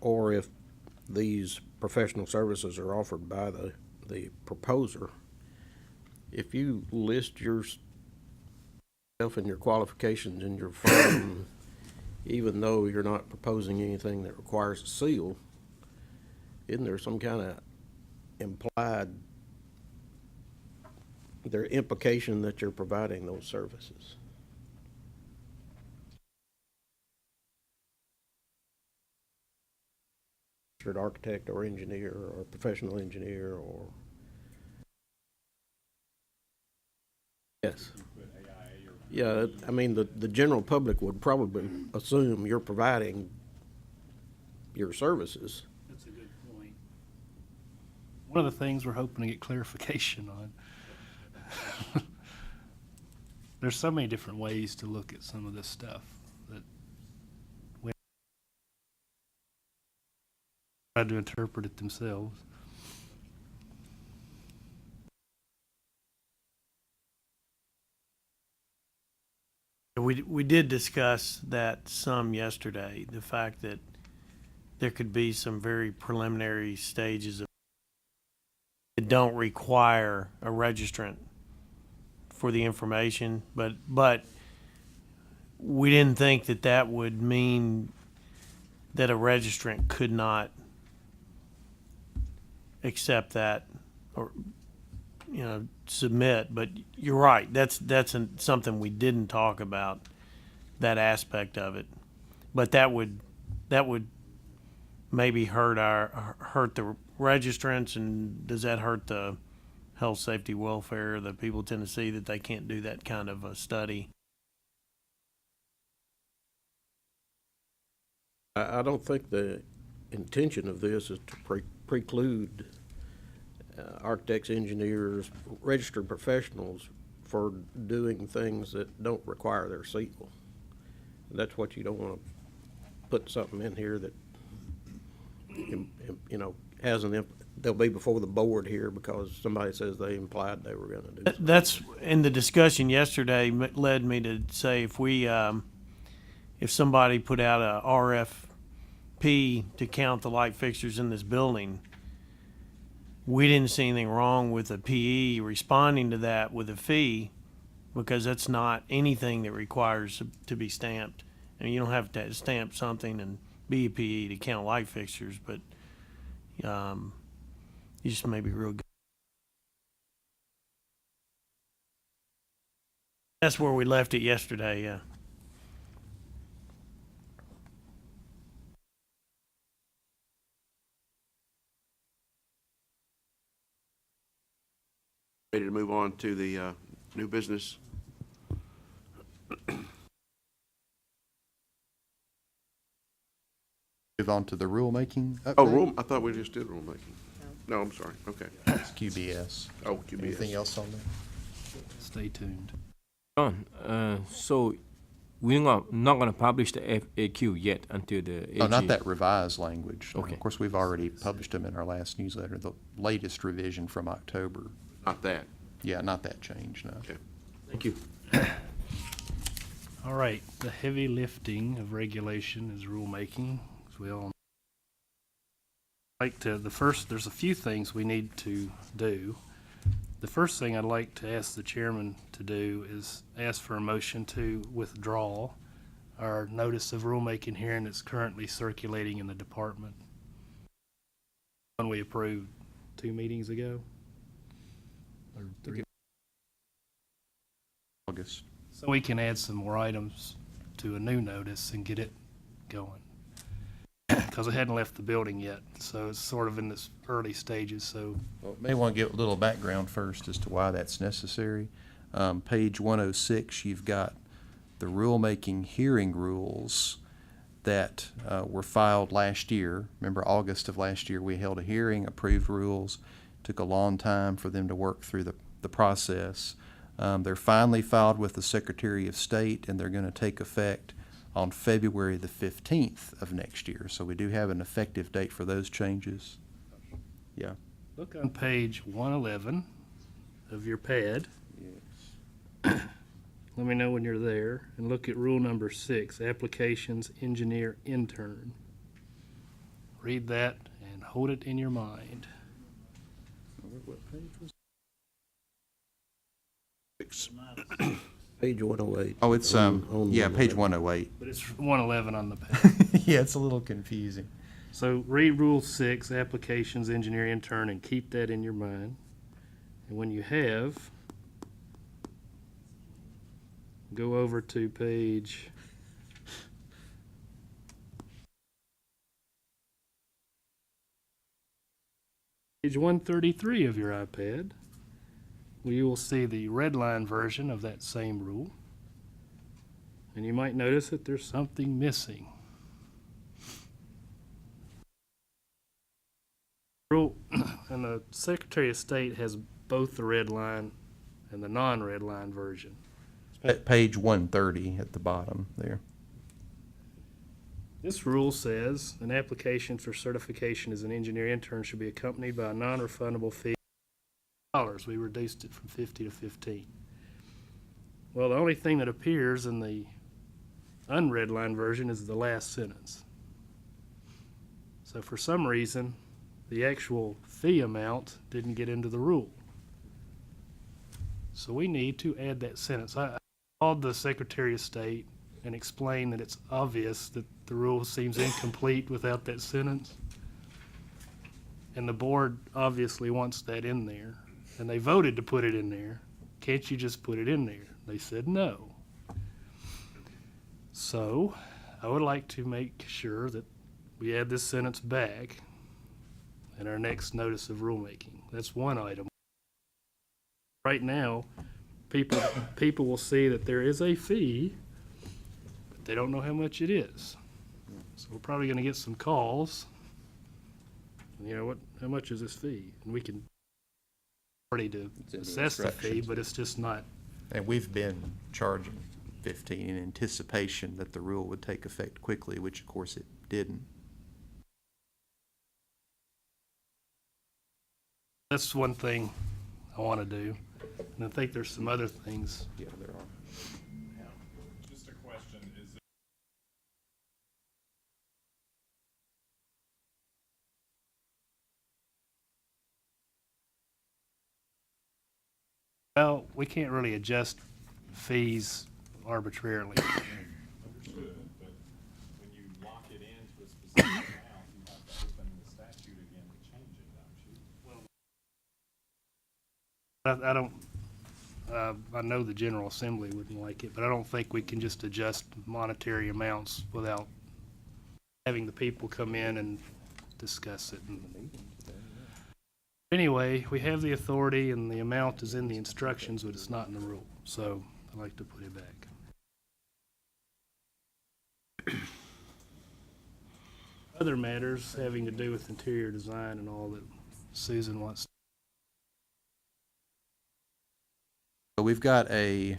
or if these professional services are offered by the proposer, if you list yourself and your qualifications in your firm, even though you're not proposing anything that requires a seal, isn't there some kind of implication that you're providing those services? Architect or engineer or professional engineer or... Yes. Yeah, I mean, the general public would probably assume you're providing your services. That's a good point. One of the things we're hoping to get clarification on. There's so many different ways to look at some of this stuff that we try to interpret it themselves. We did discuss that some yesterday, the fact that there could be some very preliminary stages that don't require a registrant for the information, but we didn't think that would mean that a registrant could not accept that or, submit. But you're right, that's something we didn't talk about, that aspect of it. But that would maybe hurt the registrants, and does that hurt the health, safety, welfare, the people of Tennessee, that they can't do that kind of a study? I don't think the intention of this is to preclude architects, engineers, registered professionals for doing things that don't require their seal. That's what you don't want to put something in here that, they'll be before the board here because somebody says they implied they were going to do something. That's, in the discussion yesterday, led me to say if somebody put out a RFP to count the light fixtures in this building, we didn't see anything wrong with a PE responding to that with a fee, because that's not anything that requires to be stamped. And you don't have to stamp something and be a PE to count light fixtures, but you just may be real good. That's where we left it yesterday, yeah. Ready to move on to the new business? Move on to the rulemaking update. Oh, I thought we just did rulemaking. No, I'm sorry. Okay. It's QBS. Oh, QBS. Anything else on that? Stay tuned. John, so we're not going to publish the FAQ yet until the AG. Oh, not that revised language. Okay. Of course, we've already published them in our last newsletter, the latest revision from October. Not that. Yeah, not that change, no. Okay. Thank you. All right, the heavy lifting of regulation is rulemaking, as we all know. There's a few things we need to do. The first thing I'd like to ask the chairman to do is ask for a motion to withdraw our notice of rulemaking hearing that's currently circulating in the department. One we approved 2 meetings ago. Or 3. August. So we can add some more items to a new notice and get it going. because it hadn't left the building yet, so it's sort of in its early stages, so. Well, may want to give a little background first as to why that's necessary. Page 106, you've got the rulemaking hearing rules that were filed last year. Remember, August of last year, we held a hearing, approved rules. Took a long time for them to work through the process. They're finally filed with the Secretary of State, and they're going to take effect on February the 15th of next year. So we do have an effective date for those changes. Yeah. Look on page 111 of your pad. Yes. Let me know when you're there, and look at rule number 6, applications engineer intern. Read that and hold it in your mind. What page was Page 108. Oh, it's, on yeah, page 108. 108. But it's 111 on the pad. Yeah, it's a little confusing. So read rule 6, applications engineer intern, and keep that in your mind. And when you have, go over to page page 133 of your iPad, where you will see the red line version of that same rule. And you might notice that there's something missing. Rule, and the Secretary of State has both the red line and the non-red line version. Page 130 at the bottom there. This rule says an application for certification as an engineer intern should be accompanied by a non-refundable fee of $50. We reduced it from 50 to 15. Well, the only thing that appears in the unred line version is the last sentence. So for some reason, the actual fee amount didn't get into the rule. So we need to add that sentence. I called the Secretary of State and explained that it's obvious that the rule seems incomplete without that sentence. And the board obviously wants that in there, and they voted to put it in there. Can't you just put it in there? They said no. So I would like to make sure that we add this sentence back in our next notice of rulemaking. That's one item. Right now, people will see that there is a fee, but they don't know how much it is. So we're probably going to get some calls. You know, how much is this fee? And we can already to It's in the assess the fee, instructions. but it's just not. And we've been charging 15 in anticipation that the rule would take effect quickly, which of course it didn't. That's one thing I want to do. And I think there's some other things. Yeah, there are. Just a question, is there Well, we can't really adjust fees arbitrarily. understood, but when you lock it into a specific amount, you have to open the statute again to change it, don't you? I don't, I know the General Assembly wouldn't like it, but I don't think we can just adjust monetary amounts without having the people come in and discuss it. Anyway, we have the authority and the amount is in the instructions, but it's not in the rule, so I'd like to put it back. Other matters having to do with interior design and all that Susan wants. So we've got a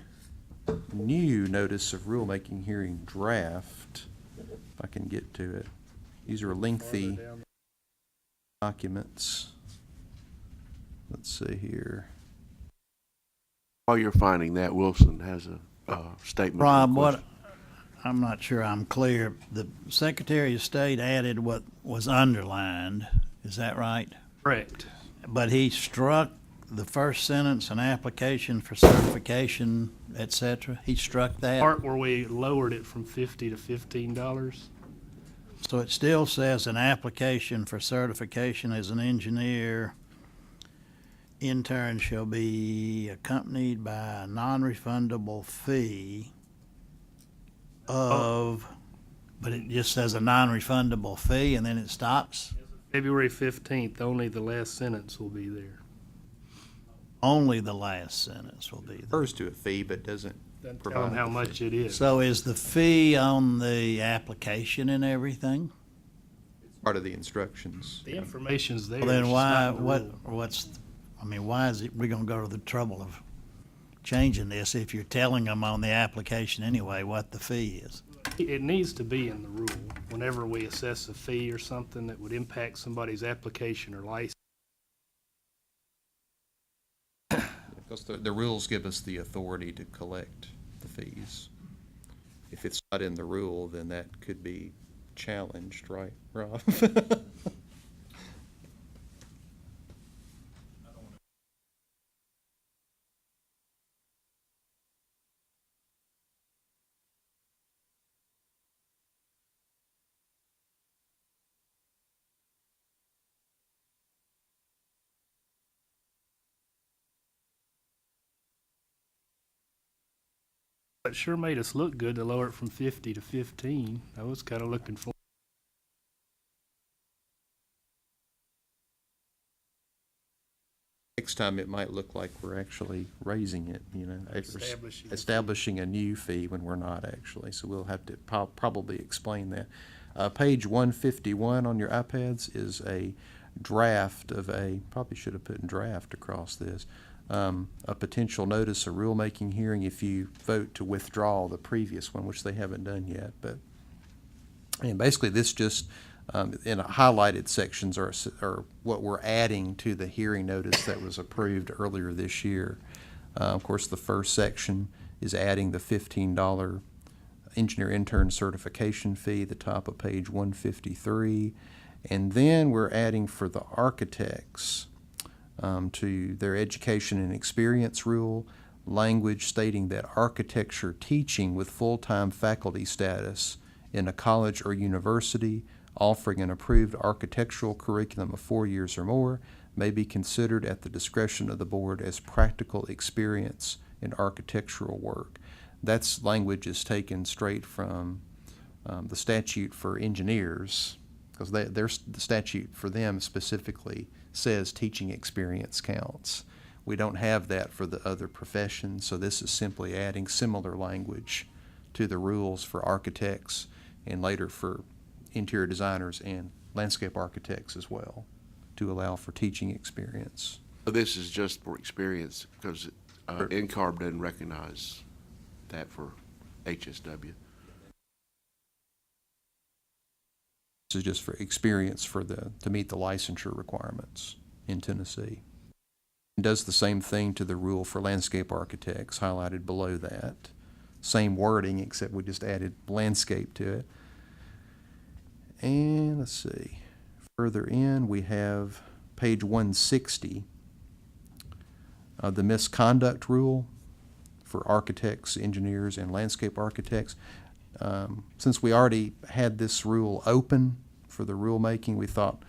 new notice of rulemaking hearing draft, if I can get to it. These are lengthy documents. Let's see here. While you're finding that, Wilson has a statement. Rob, I'm not sure I'm clear. The Secretary of State added what was underlined, is that right? Correct. But he struck the first sentence, an application for certification, et cetera. He struck that. Part where we lowered it from $50 to $15. So it still says an application for certification as an engineer intern shall be accompanied by a non-refundable fee of But it just says a non-refundable fee and then it stops? February 15th, only the last sentence will be there. Only the last sentence will be there. Refers to a fee, but doesn't Doesn't provide tell them how the much fee. it is. So is the fee on the application and everything? Part of the instructions. The information's there. Well, it's then just why, not in the rule. why is it, we're gonna go to the trouble of changing this if you're telling them on the application anyway what the fee is? It needs to be in the rule whenever we assess a fee or something that would impact somebody's application or license. Because the rules give us the authority to collect the fees. If it's not in the rule, then that could be challenged, right, Rob? It sure made us look good to lower it from 50 to 15. I was kind of looking for. Next time, it might look like we're actually raising it, you know, Establishing a fee. establishing a new fee when we're not actually. So we'll have to probably explain that. Page 151 on your iPads is a draft of probably should have put in draft across this, a potential notice of rulemaking hearing if you vote to withdraw the previous one, which they haven't done yet. And basically this just, in highlighted sections are what we're adding to the hearing notice that was approved earlier this year. Of course, the first section is adding the $15 engineer intern certification fee, the top of page 153. And then we're adding for the architects to their education and experience rule, language stating that architecture teaching with full-time faculty status in a college or university offering an approved architectural curriculum of 4 years or more may be considered at the discretion of the board as practical experience in architectural work. That's language is taken straight from the statute for engineers, because the statute for them specifically says teaching experience counts. We don't have that for the other professions, so this is simply adding similar language to the rules for architects and later for interior designers and landscape architects as well, to allow for teaching experience. So this is just for experience, because NCARB doesn't recognize that for HSW. This is just for experience to meet the licensure requirements in Tennessee. It does the same thing to the rule for landscape architects highlighted below that. Same wording, except we just added landscape to it. And let's see, further in we have page 160, the misconduct rule for architects, engineers, and landscape architects. Since we already had this rule open for the rulemaking, we thought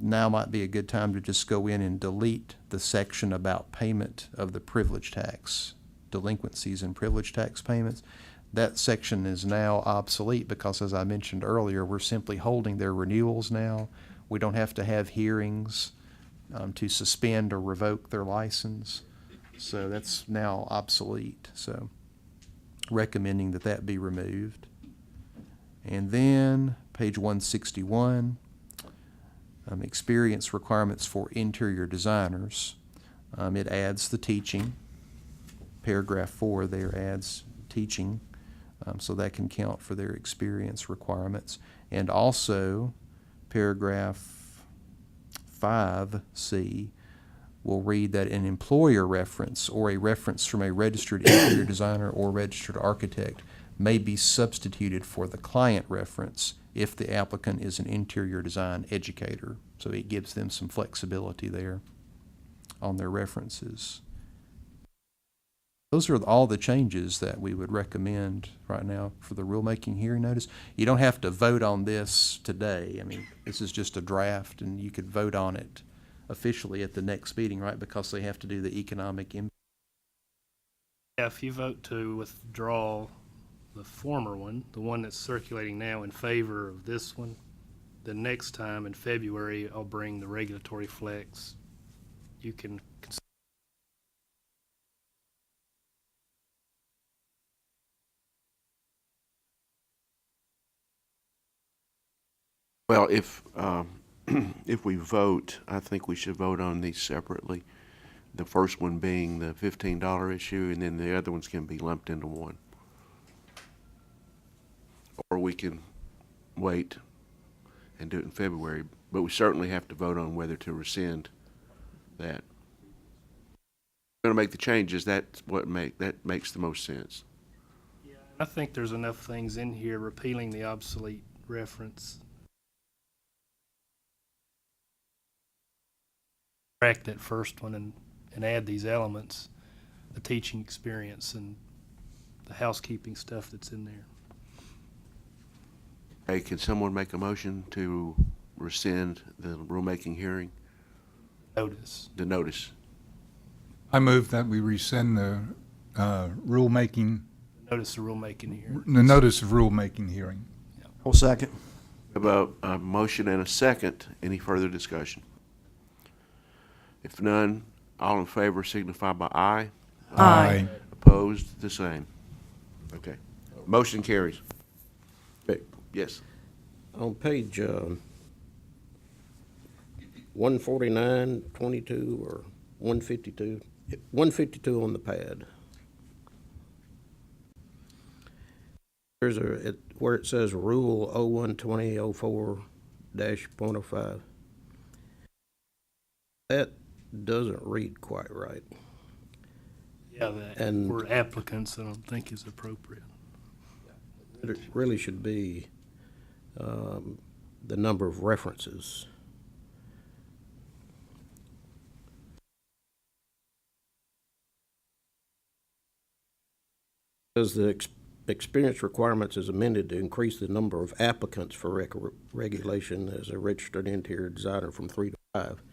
now might be a good time to just go in and delete the section about payment of the privilege tax, delinquencies and privilege tax payments. That section is now obsolete because, as I mentioned earlier, we're simply holding their renewals now. We don't have to have hearings to suspend or revoke their license. So that's now obsolete. So recommending that be removed. And then page 161, experience requirements for interior designers. It adds the teaching. Paragraph 4 there adds teaching. So that can count for their experience requirements. And also, paragraph 5C will read that an employer reference or a reference from a registered interior designer or registered architect may be substituted for the client reference if the applicant is an interior design educator. So it gives them some flexibility there on their references. Those are all the changes that we would recommend right now for the rulemaking hearing notice. You don't have to vote on this today. I mean, this is just a draft, and you could vote on it officially at the next meeting, right? Because they have to do the economic impact. Yeah, if you vote to withdraw the former one, the one that's circulating now, in favor of this one. The next time in February, I'll bring the regulatory flex. You can Well, if, if we vote, I think we should vote on these separately. The first one being the $15 issue, and then the other ones can be lumped into one. Or we can wait and do it in February, but we certainly have to vote on whether to rescind that. We're gonna make the changes, that makes the most sense. I think there's enough things in here repealing the obsolete reference. Correct that first one and add these elements, the teaching experience and the housekeeping stuff that's in there. Hey, can someone make a motion to rescind the rulemaking hearing? Notice. The notice. I move that we rescind the rulemaking, Notice the rulemaking here. the notice of rulemaking hearing. Whole second. About a motion and a second. Any further discussion? If none, all in favor signify by aye. Aye. Opposed, the same. Okay. Motion carries. Okay. Yes. On page 149, 22, or 152, 152 on the pad. There's where it says Rule 012004-.05. That doesn't read quite right. Yeah, that And- word applicants, I don't think is appropriate. It really should be the number of references. Says the experience requirements is amended to increase the number of applicants for regulation as a registered interior designer from 3 to 5.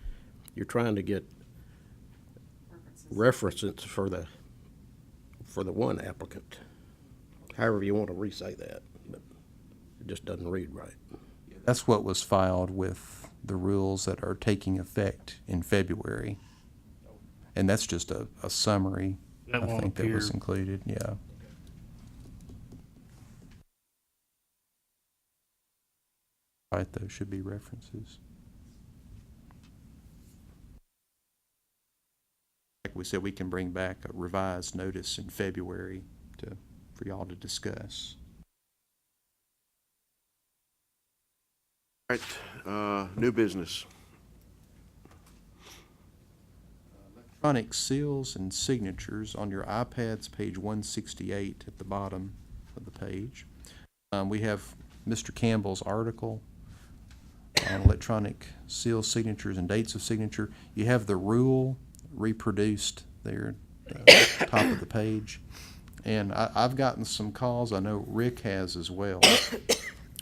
You're trying to get references for the one applicant. However you want to re-say that, but it just doesn't read right. That's what was filed with the rules that are taking effect in February. And that's just a summary, That I won't think, that was appear. included, yeah. Right, those should be references. Like we said, we can bring back a revised notice in February for y'all to discuss. All right, new business. Electronic seals and signatures on your iPads, page 168 at the bottom of the page. We have Mr. Campbell's article on electronic seal signatures and dates of signature. You have the rule reproduced there at the top of the page. And I've gotten some calls, I know Rick has as well,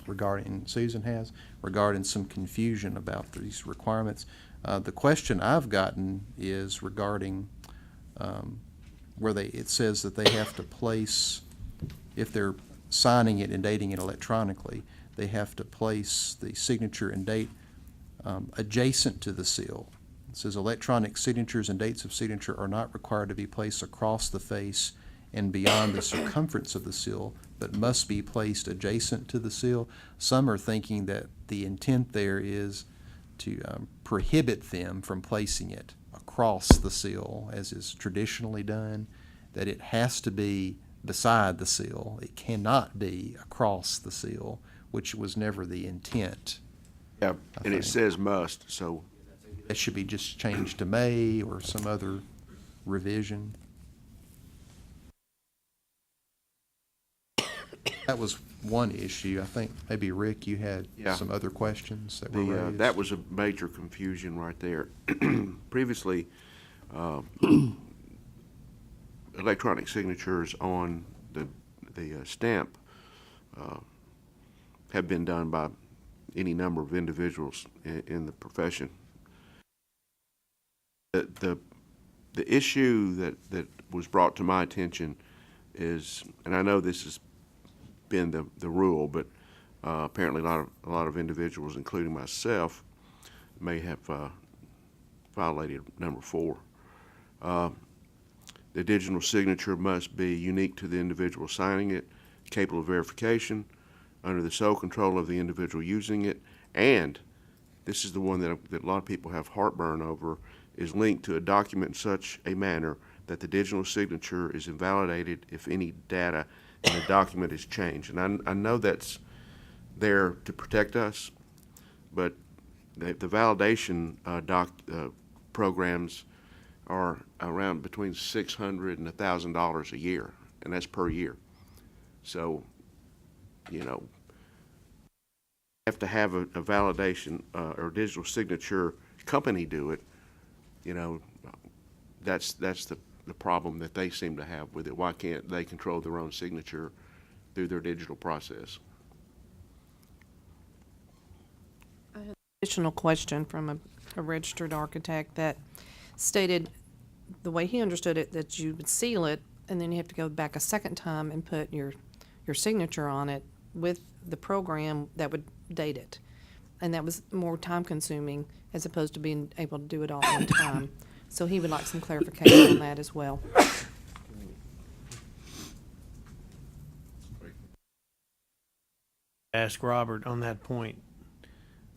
regarding, Susan has, regarding some confusion about these requirements. The question I've gotten is regarding where it says that they have to place, if they're signing it and dating it electronically, they have to place the signature and date adjacent to the seal. It says electronic signatures and dates of signature are not required to be placed across the face and beyond the circumference of the seal, but must be placed adjacent to the seal. Some are thinking that the intent there is to prohibit them from placing it across the seal, as is traditionally done, that it has to be beside the seal. It cannot be across the seal, which was never the intent. Yeah, and it says must, so. That should be just changed to may or some other revision. That was one issue. I think maybe, Rick, you had Yeah. some other questions that were raised. That was a major confusion right there. Previously, electronic signatures on the stamp have been done by any number of individuals in the profession. The issue that was brought to my attention is, and I know this is been the rule, but apparently a lot of individuals, including myself, may have violated number 4. The digital signature must be unique to the individual signing it, capable of verification, under the sole control of the individual using it, and this is the one that a lot of people have heartburn over, is linked to a document in such a manner that the digital signature is invalidated if any data in the document is changed. And I know that's there to protect us, but the validation programs are around between $600 and $1,000 a year, and that's per year. So, you know, have to have a validation or digital signature company do it. You know, that's the problem that they seem to have with it. Why can't they control their own signature through their digital process? Additional question from a registered architect that stated the way he understood it, that you would seal it and then you have to go back a second time and put your signature on it with the program that would date it. And that was more time consuming as opposed to being able to do it all at one time. So he would like some clarification on that as well. Ask Robert on that point.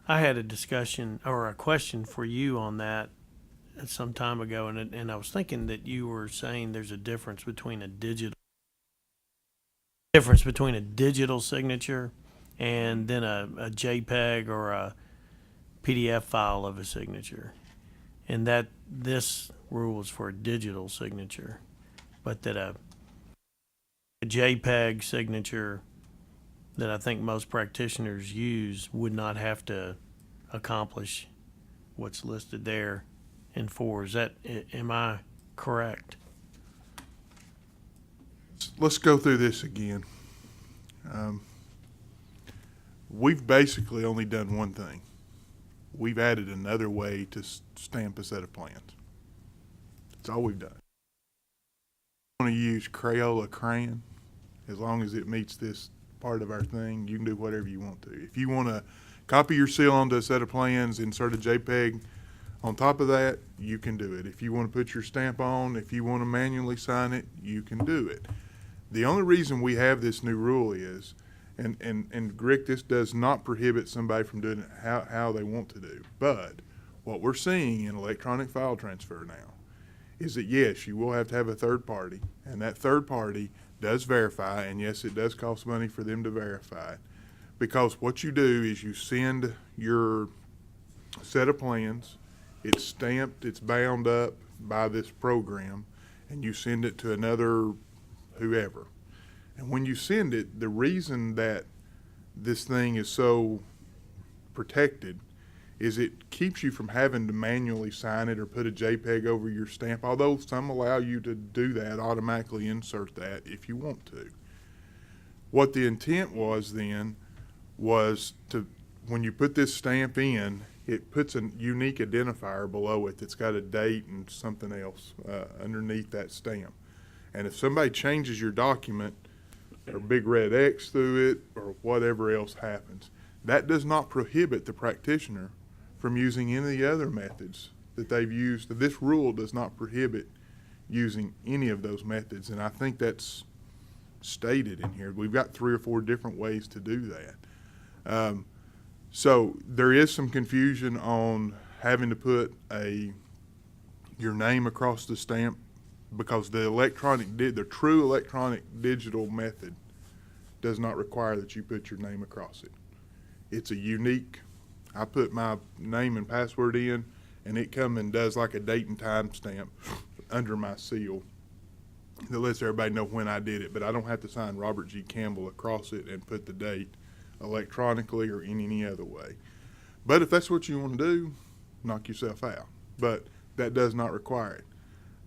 I had a discussion or a question for you on that some time ago, and I was thinking that you were saying there's a difference between a digital signature and then a JPEG or a PDF file of a signature, and that this rule is for a digital signature, but that a JPEG signature that I think most practitioners use would not have to accomplish what's listed there in 4. Is that, am I correct? Let's go through this again. We've basically only done one thing. We've added another way to stamp a set of plans. That's all we've done. I want to use Crayola crayon. As long as it meets this part of our thing, you can do whatever you want to. If you want to copy your seal onto a set of plans, insert a JPEG on top of that, you can do it. If you want to put your stamp on, if you want to manually sign it, you can do it. The only reason we have this new rule is, and Rick, this does not prohibit somebody from doing it how they want to do. But what we're seeing in electronic file transfer now is that, yes, you will have to have a third party, and that third party does verify, and yes, it does cost money for them to verify it. Because what you do is you send your set of plans, it's stamped, it's bound up by this program, and you send it to another whoever. And when you send it, the reason that this thing is so protected is it keeps you from having to manually sign it or put a JPEG over your stamp, although some allow you to do that, automatically insert that if you want to. What the intent was then was to, when you put this stamp in, it puts a unique identifier below it that's got a date and something else underneath that stamp. And if somebody changes your document, or big red X through it, or whatever else happens, that does not prohibit the practitioner from using any of the other methods that they've used. This rule does not prohibit using any of those methods, and I think that's stated in here. We've got 3 or 4 different ways to do that. So there is some confusion on having to put your name across the stamp, because the true electronic digital method does not require that you put your name across it. It's a unique, I put my name and password in, and it comes and does like a date and time stamp under my seal that lets everybody know when I did it, but I don't have to sign Robert G. Campbell across it and put the date electronically or in any other way. But if that's what you want to do, knock yourself out. But that does not require it.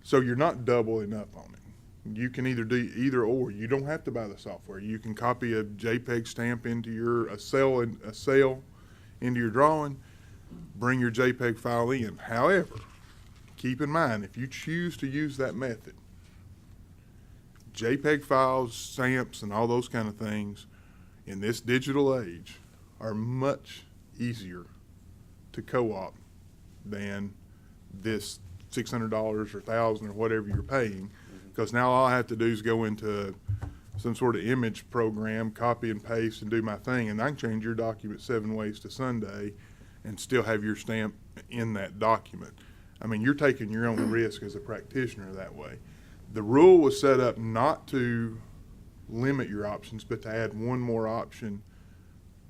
So you're not doubling up on it. You can either do either or. You don't have to buy the software. You can copy a JPEG stamp into a cell into your drawing, bring your JPEG file in. However, keep in mind, if you choose to use that method, JPEG files, stamps, and all those kind of things in this digital age are much easier to co-op than this $600 or $1,000 or whatever you're paying, because now all I have to do is go into some sort of image program, copy and paste, and do my thing, and I can change your document 7 ways to Sunday and still have your stamp in that document. I mean, you're taking your own risk as a practitioner that way. The rule was set up not to limit your options, but to add one more option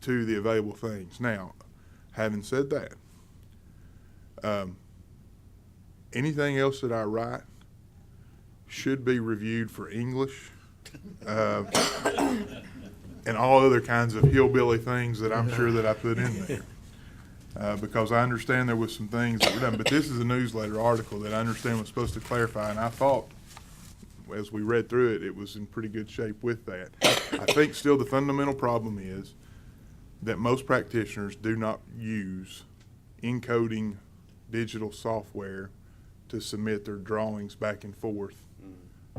to the available things. Now, having said that, anything else that I write should be reviewed for English and all other kinds of hillbilly things that I'm sure that I put in there. Because I understand there was some things that were done, but this is a newsletter article that I understand was supposed to clarify, and I thought, as we read through it, it was in pretty good shape with that. I think still the fundamental problem is that most practitioners do not use encoding digital software to submit their drawings back and forth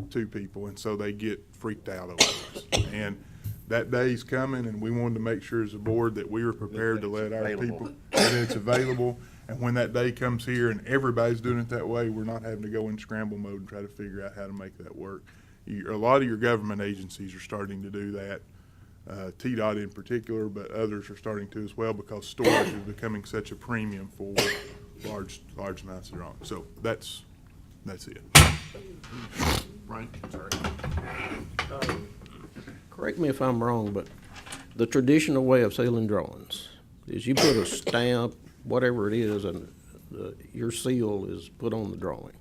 to people, and so they get freaked out over this. And that day's coming, and we wanted to make sure as a board that we were prepared to let our people, that it's available. And when that day comes here and everybody's doing it that way, we're not having to go in scramble mode and try to figure out how to make that work. A lot of your government agencies are starting to do that, TDOT in particular, but others are starting to as well, because storage is becoming such a premium for large amounts of drawings. So that's it. Brian? Sorry. Correct me if I'm wrong, but the traditional way of sealing drawings is you put a stamp, whatever it is, and your seal is put on the drawing.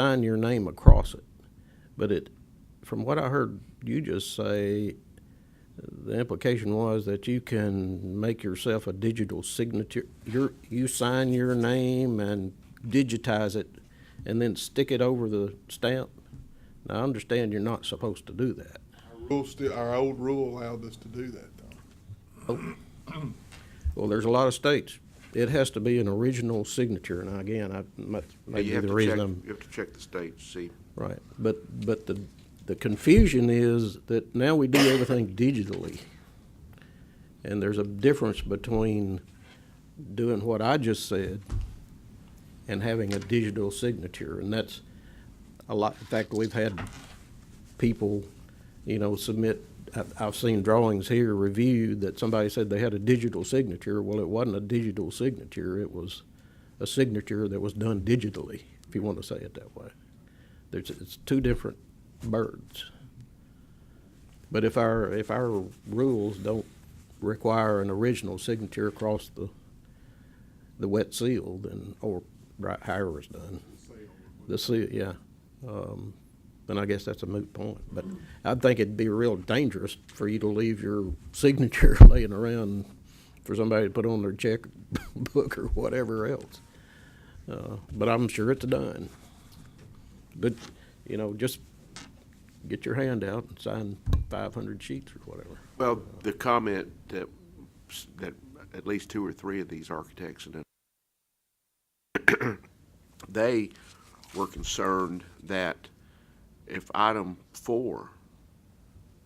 Sign your name across it. But from what I heard you just say, the implication was that you can make yourself a digital signature. You sign your name and digitize it and then stick it over the stamp. Now, I understand you're not supposed to do that. Our old rule allowed us to do that, though. Oh. Well, there's a lot of states. It has to be an original signature. Now, again, maybe the reason you have to check the states, see. Right, but the confusion is that now we do everything digitally. And there's a difference between doing what I just said and having a digital signature, and that's a lot. In fact, we've had people, submit. I've seen drawings here reviewed that somebody said they had a digital signature. Well, it wasn't a digital signature. It was a signature that was done digitally, if you want to say it that way. It's two different birds. But if our rules don't require an original signature across the wet seal, then, or however it's done, the seal, yeah, then I guess that's a moot point. But I think it'd be real dangerous for you to leave your signature laying around for somebody to put on their check book or whatever else. But I'm sure it's done. But, just get your hand out and sign 500 sheets or whatever. Well, the comment that at least 2 or 3 of these architects, they were concerned that if item 4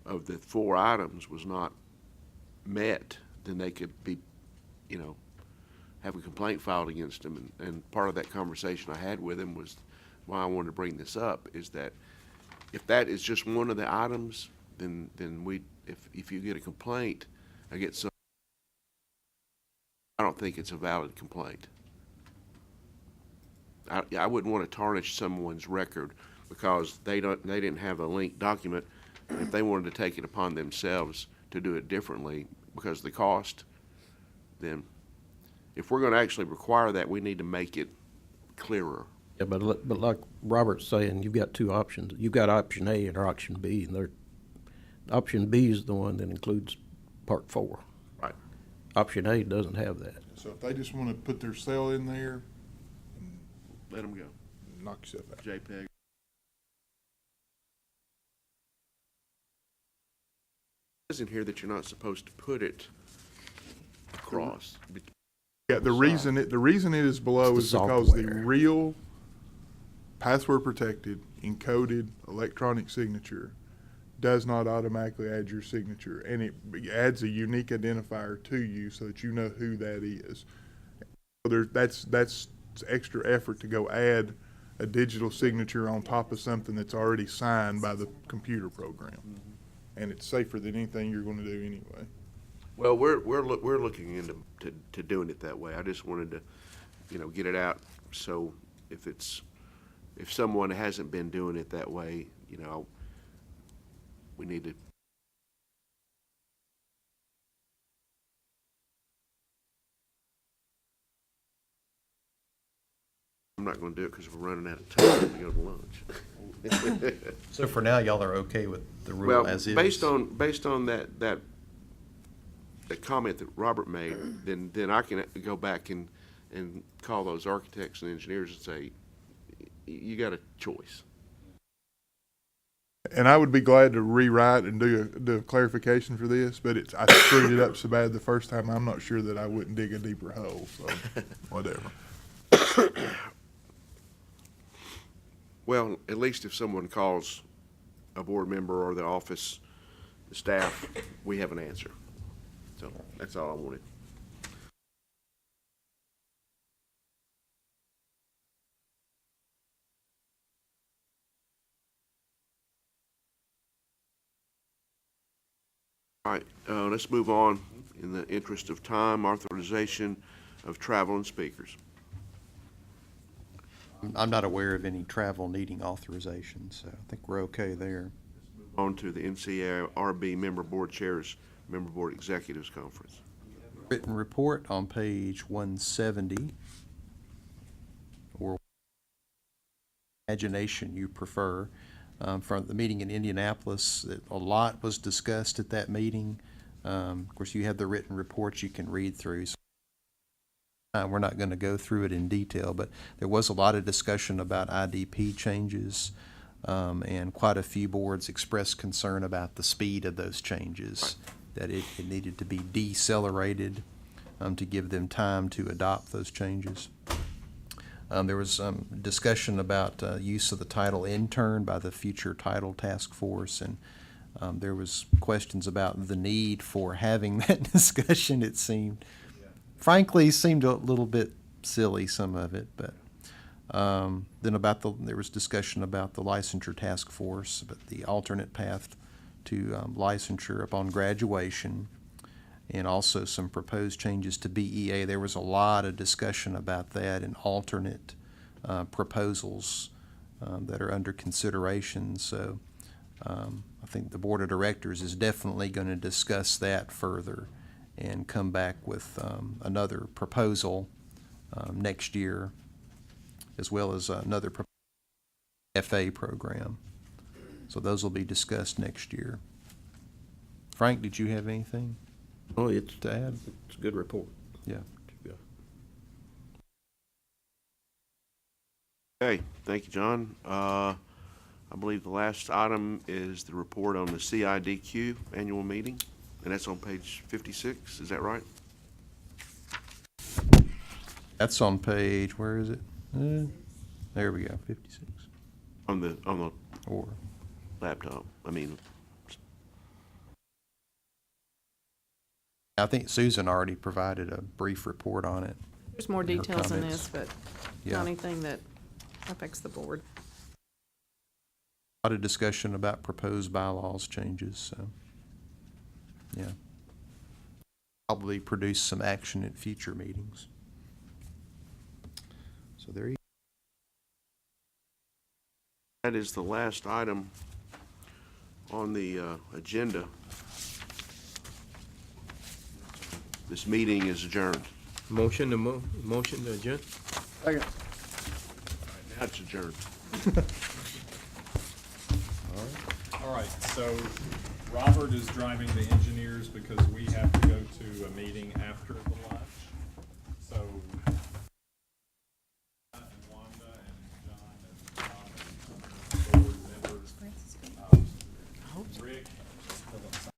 of the 4 items was not met, then they could be, have a complaint filed against them. And part of that conversation I had with him was why I wanted to bring this up, is that if that is just one of the items, then if you get a complaint against some, I don't think it's a valid complaint. I wouldn't want to tarnish someone's record because they didn't have a linked document. And if they wanted to take it upon themselves to do it differently because of the cost, then if we're going to actually require that, we need to make it clearer. Yeah, but like Robert's saying, you've got 2 options. You've got option A and option B, and option B is the one that includes part 4. Right. Option A doesn't have that. So if they just want to put their cell in there, let them go. Knock yourself out. JPEG. It says in here that you're not supposed to put it across. Yeah, the reason it is below is because the real password protected encoded electronic signature does not automatically add your signature, and it adds a unique identifier to you so that you know who that is. So that's extra effort to go add a digital signature on top of something that's already signed by the computer program. And it's safer than anything you're going to do anyway. Well, we're looking into to doing it that way. I just wanted to, get it out. So if someone hasn't been doing it that way, we need to. I'm not going to do it because we're running out of time to go to lunch. So for now, y'all are okay with the rule as is? Based on that comment that Robert made, then I can go back and call those architects and engineers and say, you got a choice. And I would be glad to rewrite and do a clarification for this, but I screwed it up so bad the first time, I'm not sure that I wouldn't dig a deeper hole, so whatever. Well, at least if someone calls a board member or the office, the staff, we have an answer. So that's all I wanted. All right, let's move on in the interest of time. Authorization of travel and speakers. I'm not aware of any travel needing authorization, so I think we're okay there. On to the NCRB member board chairs, member board executives conference. Written report on page 170, or imagination you prefer, from the meeting in Indianapolis. A lot was discussed at that meeting. Of course, you have the written reports you can read through. So we're not going to go through it in detail, but there was a lot of discussion about IDP changes, and quite a few boards expressed concern about the speed of those changes, that it needed to be decelerated to give them time to adopt those changes. There was discussion about use of the title intern by the future title task force, and there was questions about the need for having that discussion, it seemed. Frankly, seemed a little bit silly, some of it, but then there was discussion about the licensure task force, but the alternate path to licensure upon graduation, and also some proposed changes to BEA. There was a lot of discussion about that and alternate proposals that are under consideration. So I think the board of directors is definitely going to discuss that further and come back with another proposal next year, as well as another FA program. So those will be discussed next year. Frank, did you have anything to add? It's a good report. Yeah. Okay, thank you, John. I believe the last item is the report on the CIDQ annual meeting, and that's on page 56. Is that right? That's on page, where is it? There we go, 56. On the Or laptop. I think Susan already provided a brief report on it. There's more in her details in comments. this, but Yeah. not anything that affects the board. A lot of discussion about proposed bylaws changes, so, yeah. Probably produce some action at future meetings. So there you That is the last item on the agenda. This meeting is adjourned. Motion to adjourn? Second. Now it's adjourned. All right, so Robert is driving the engineers because we have to go to a meeting after the lunch.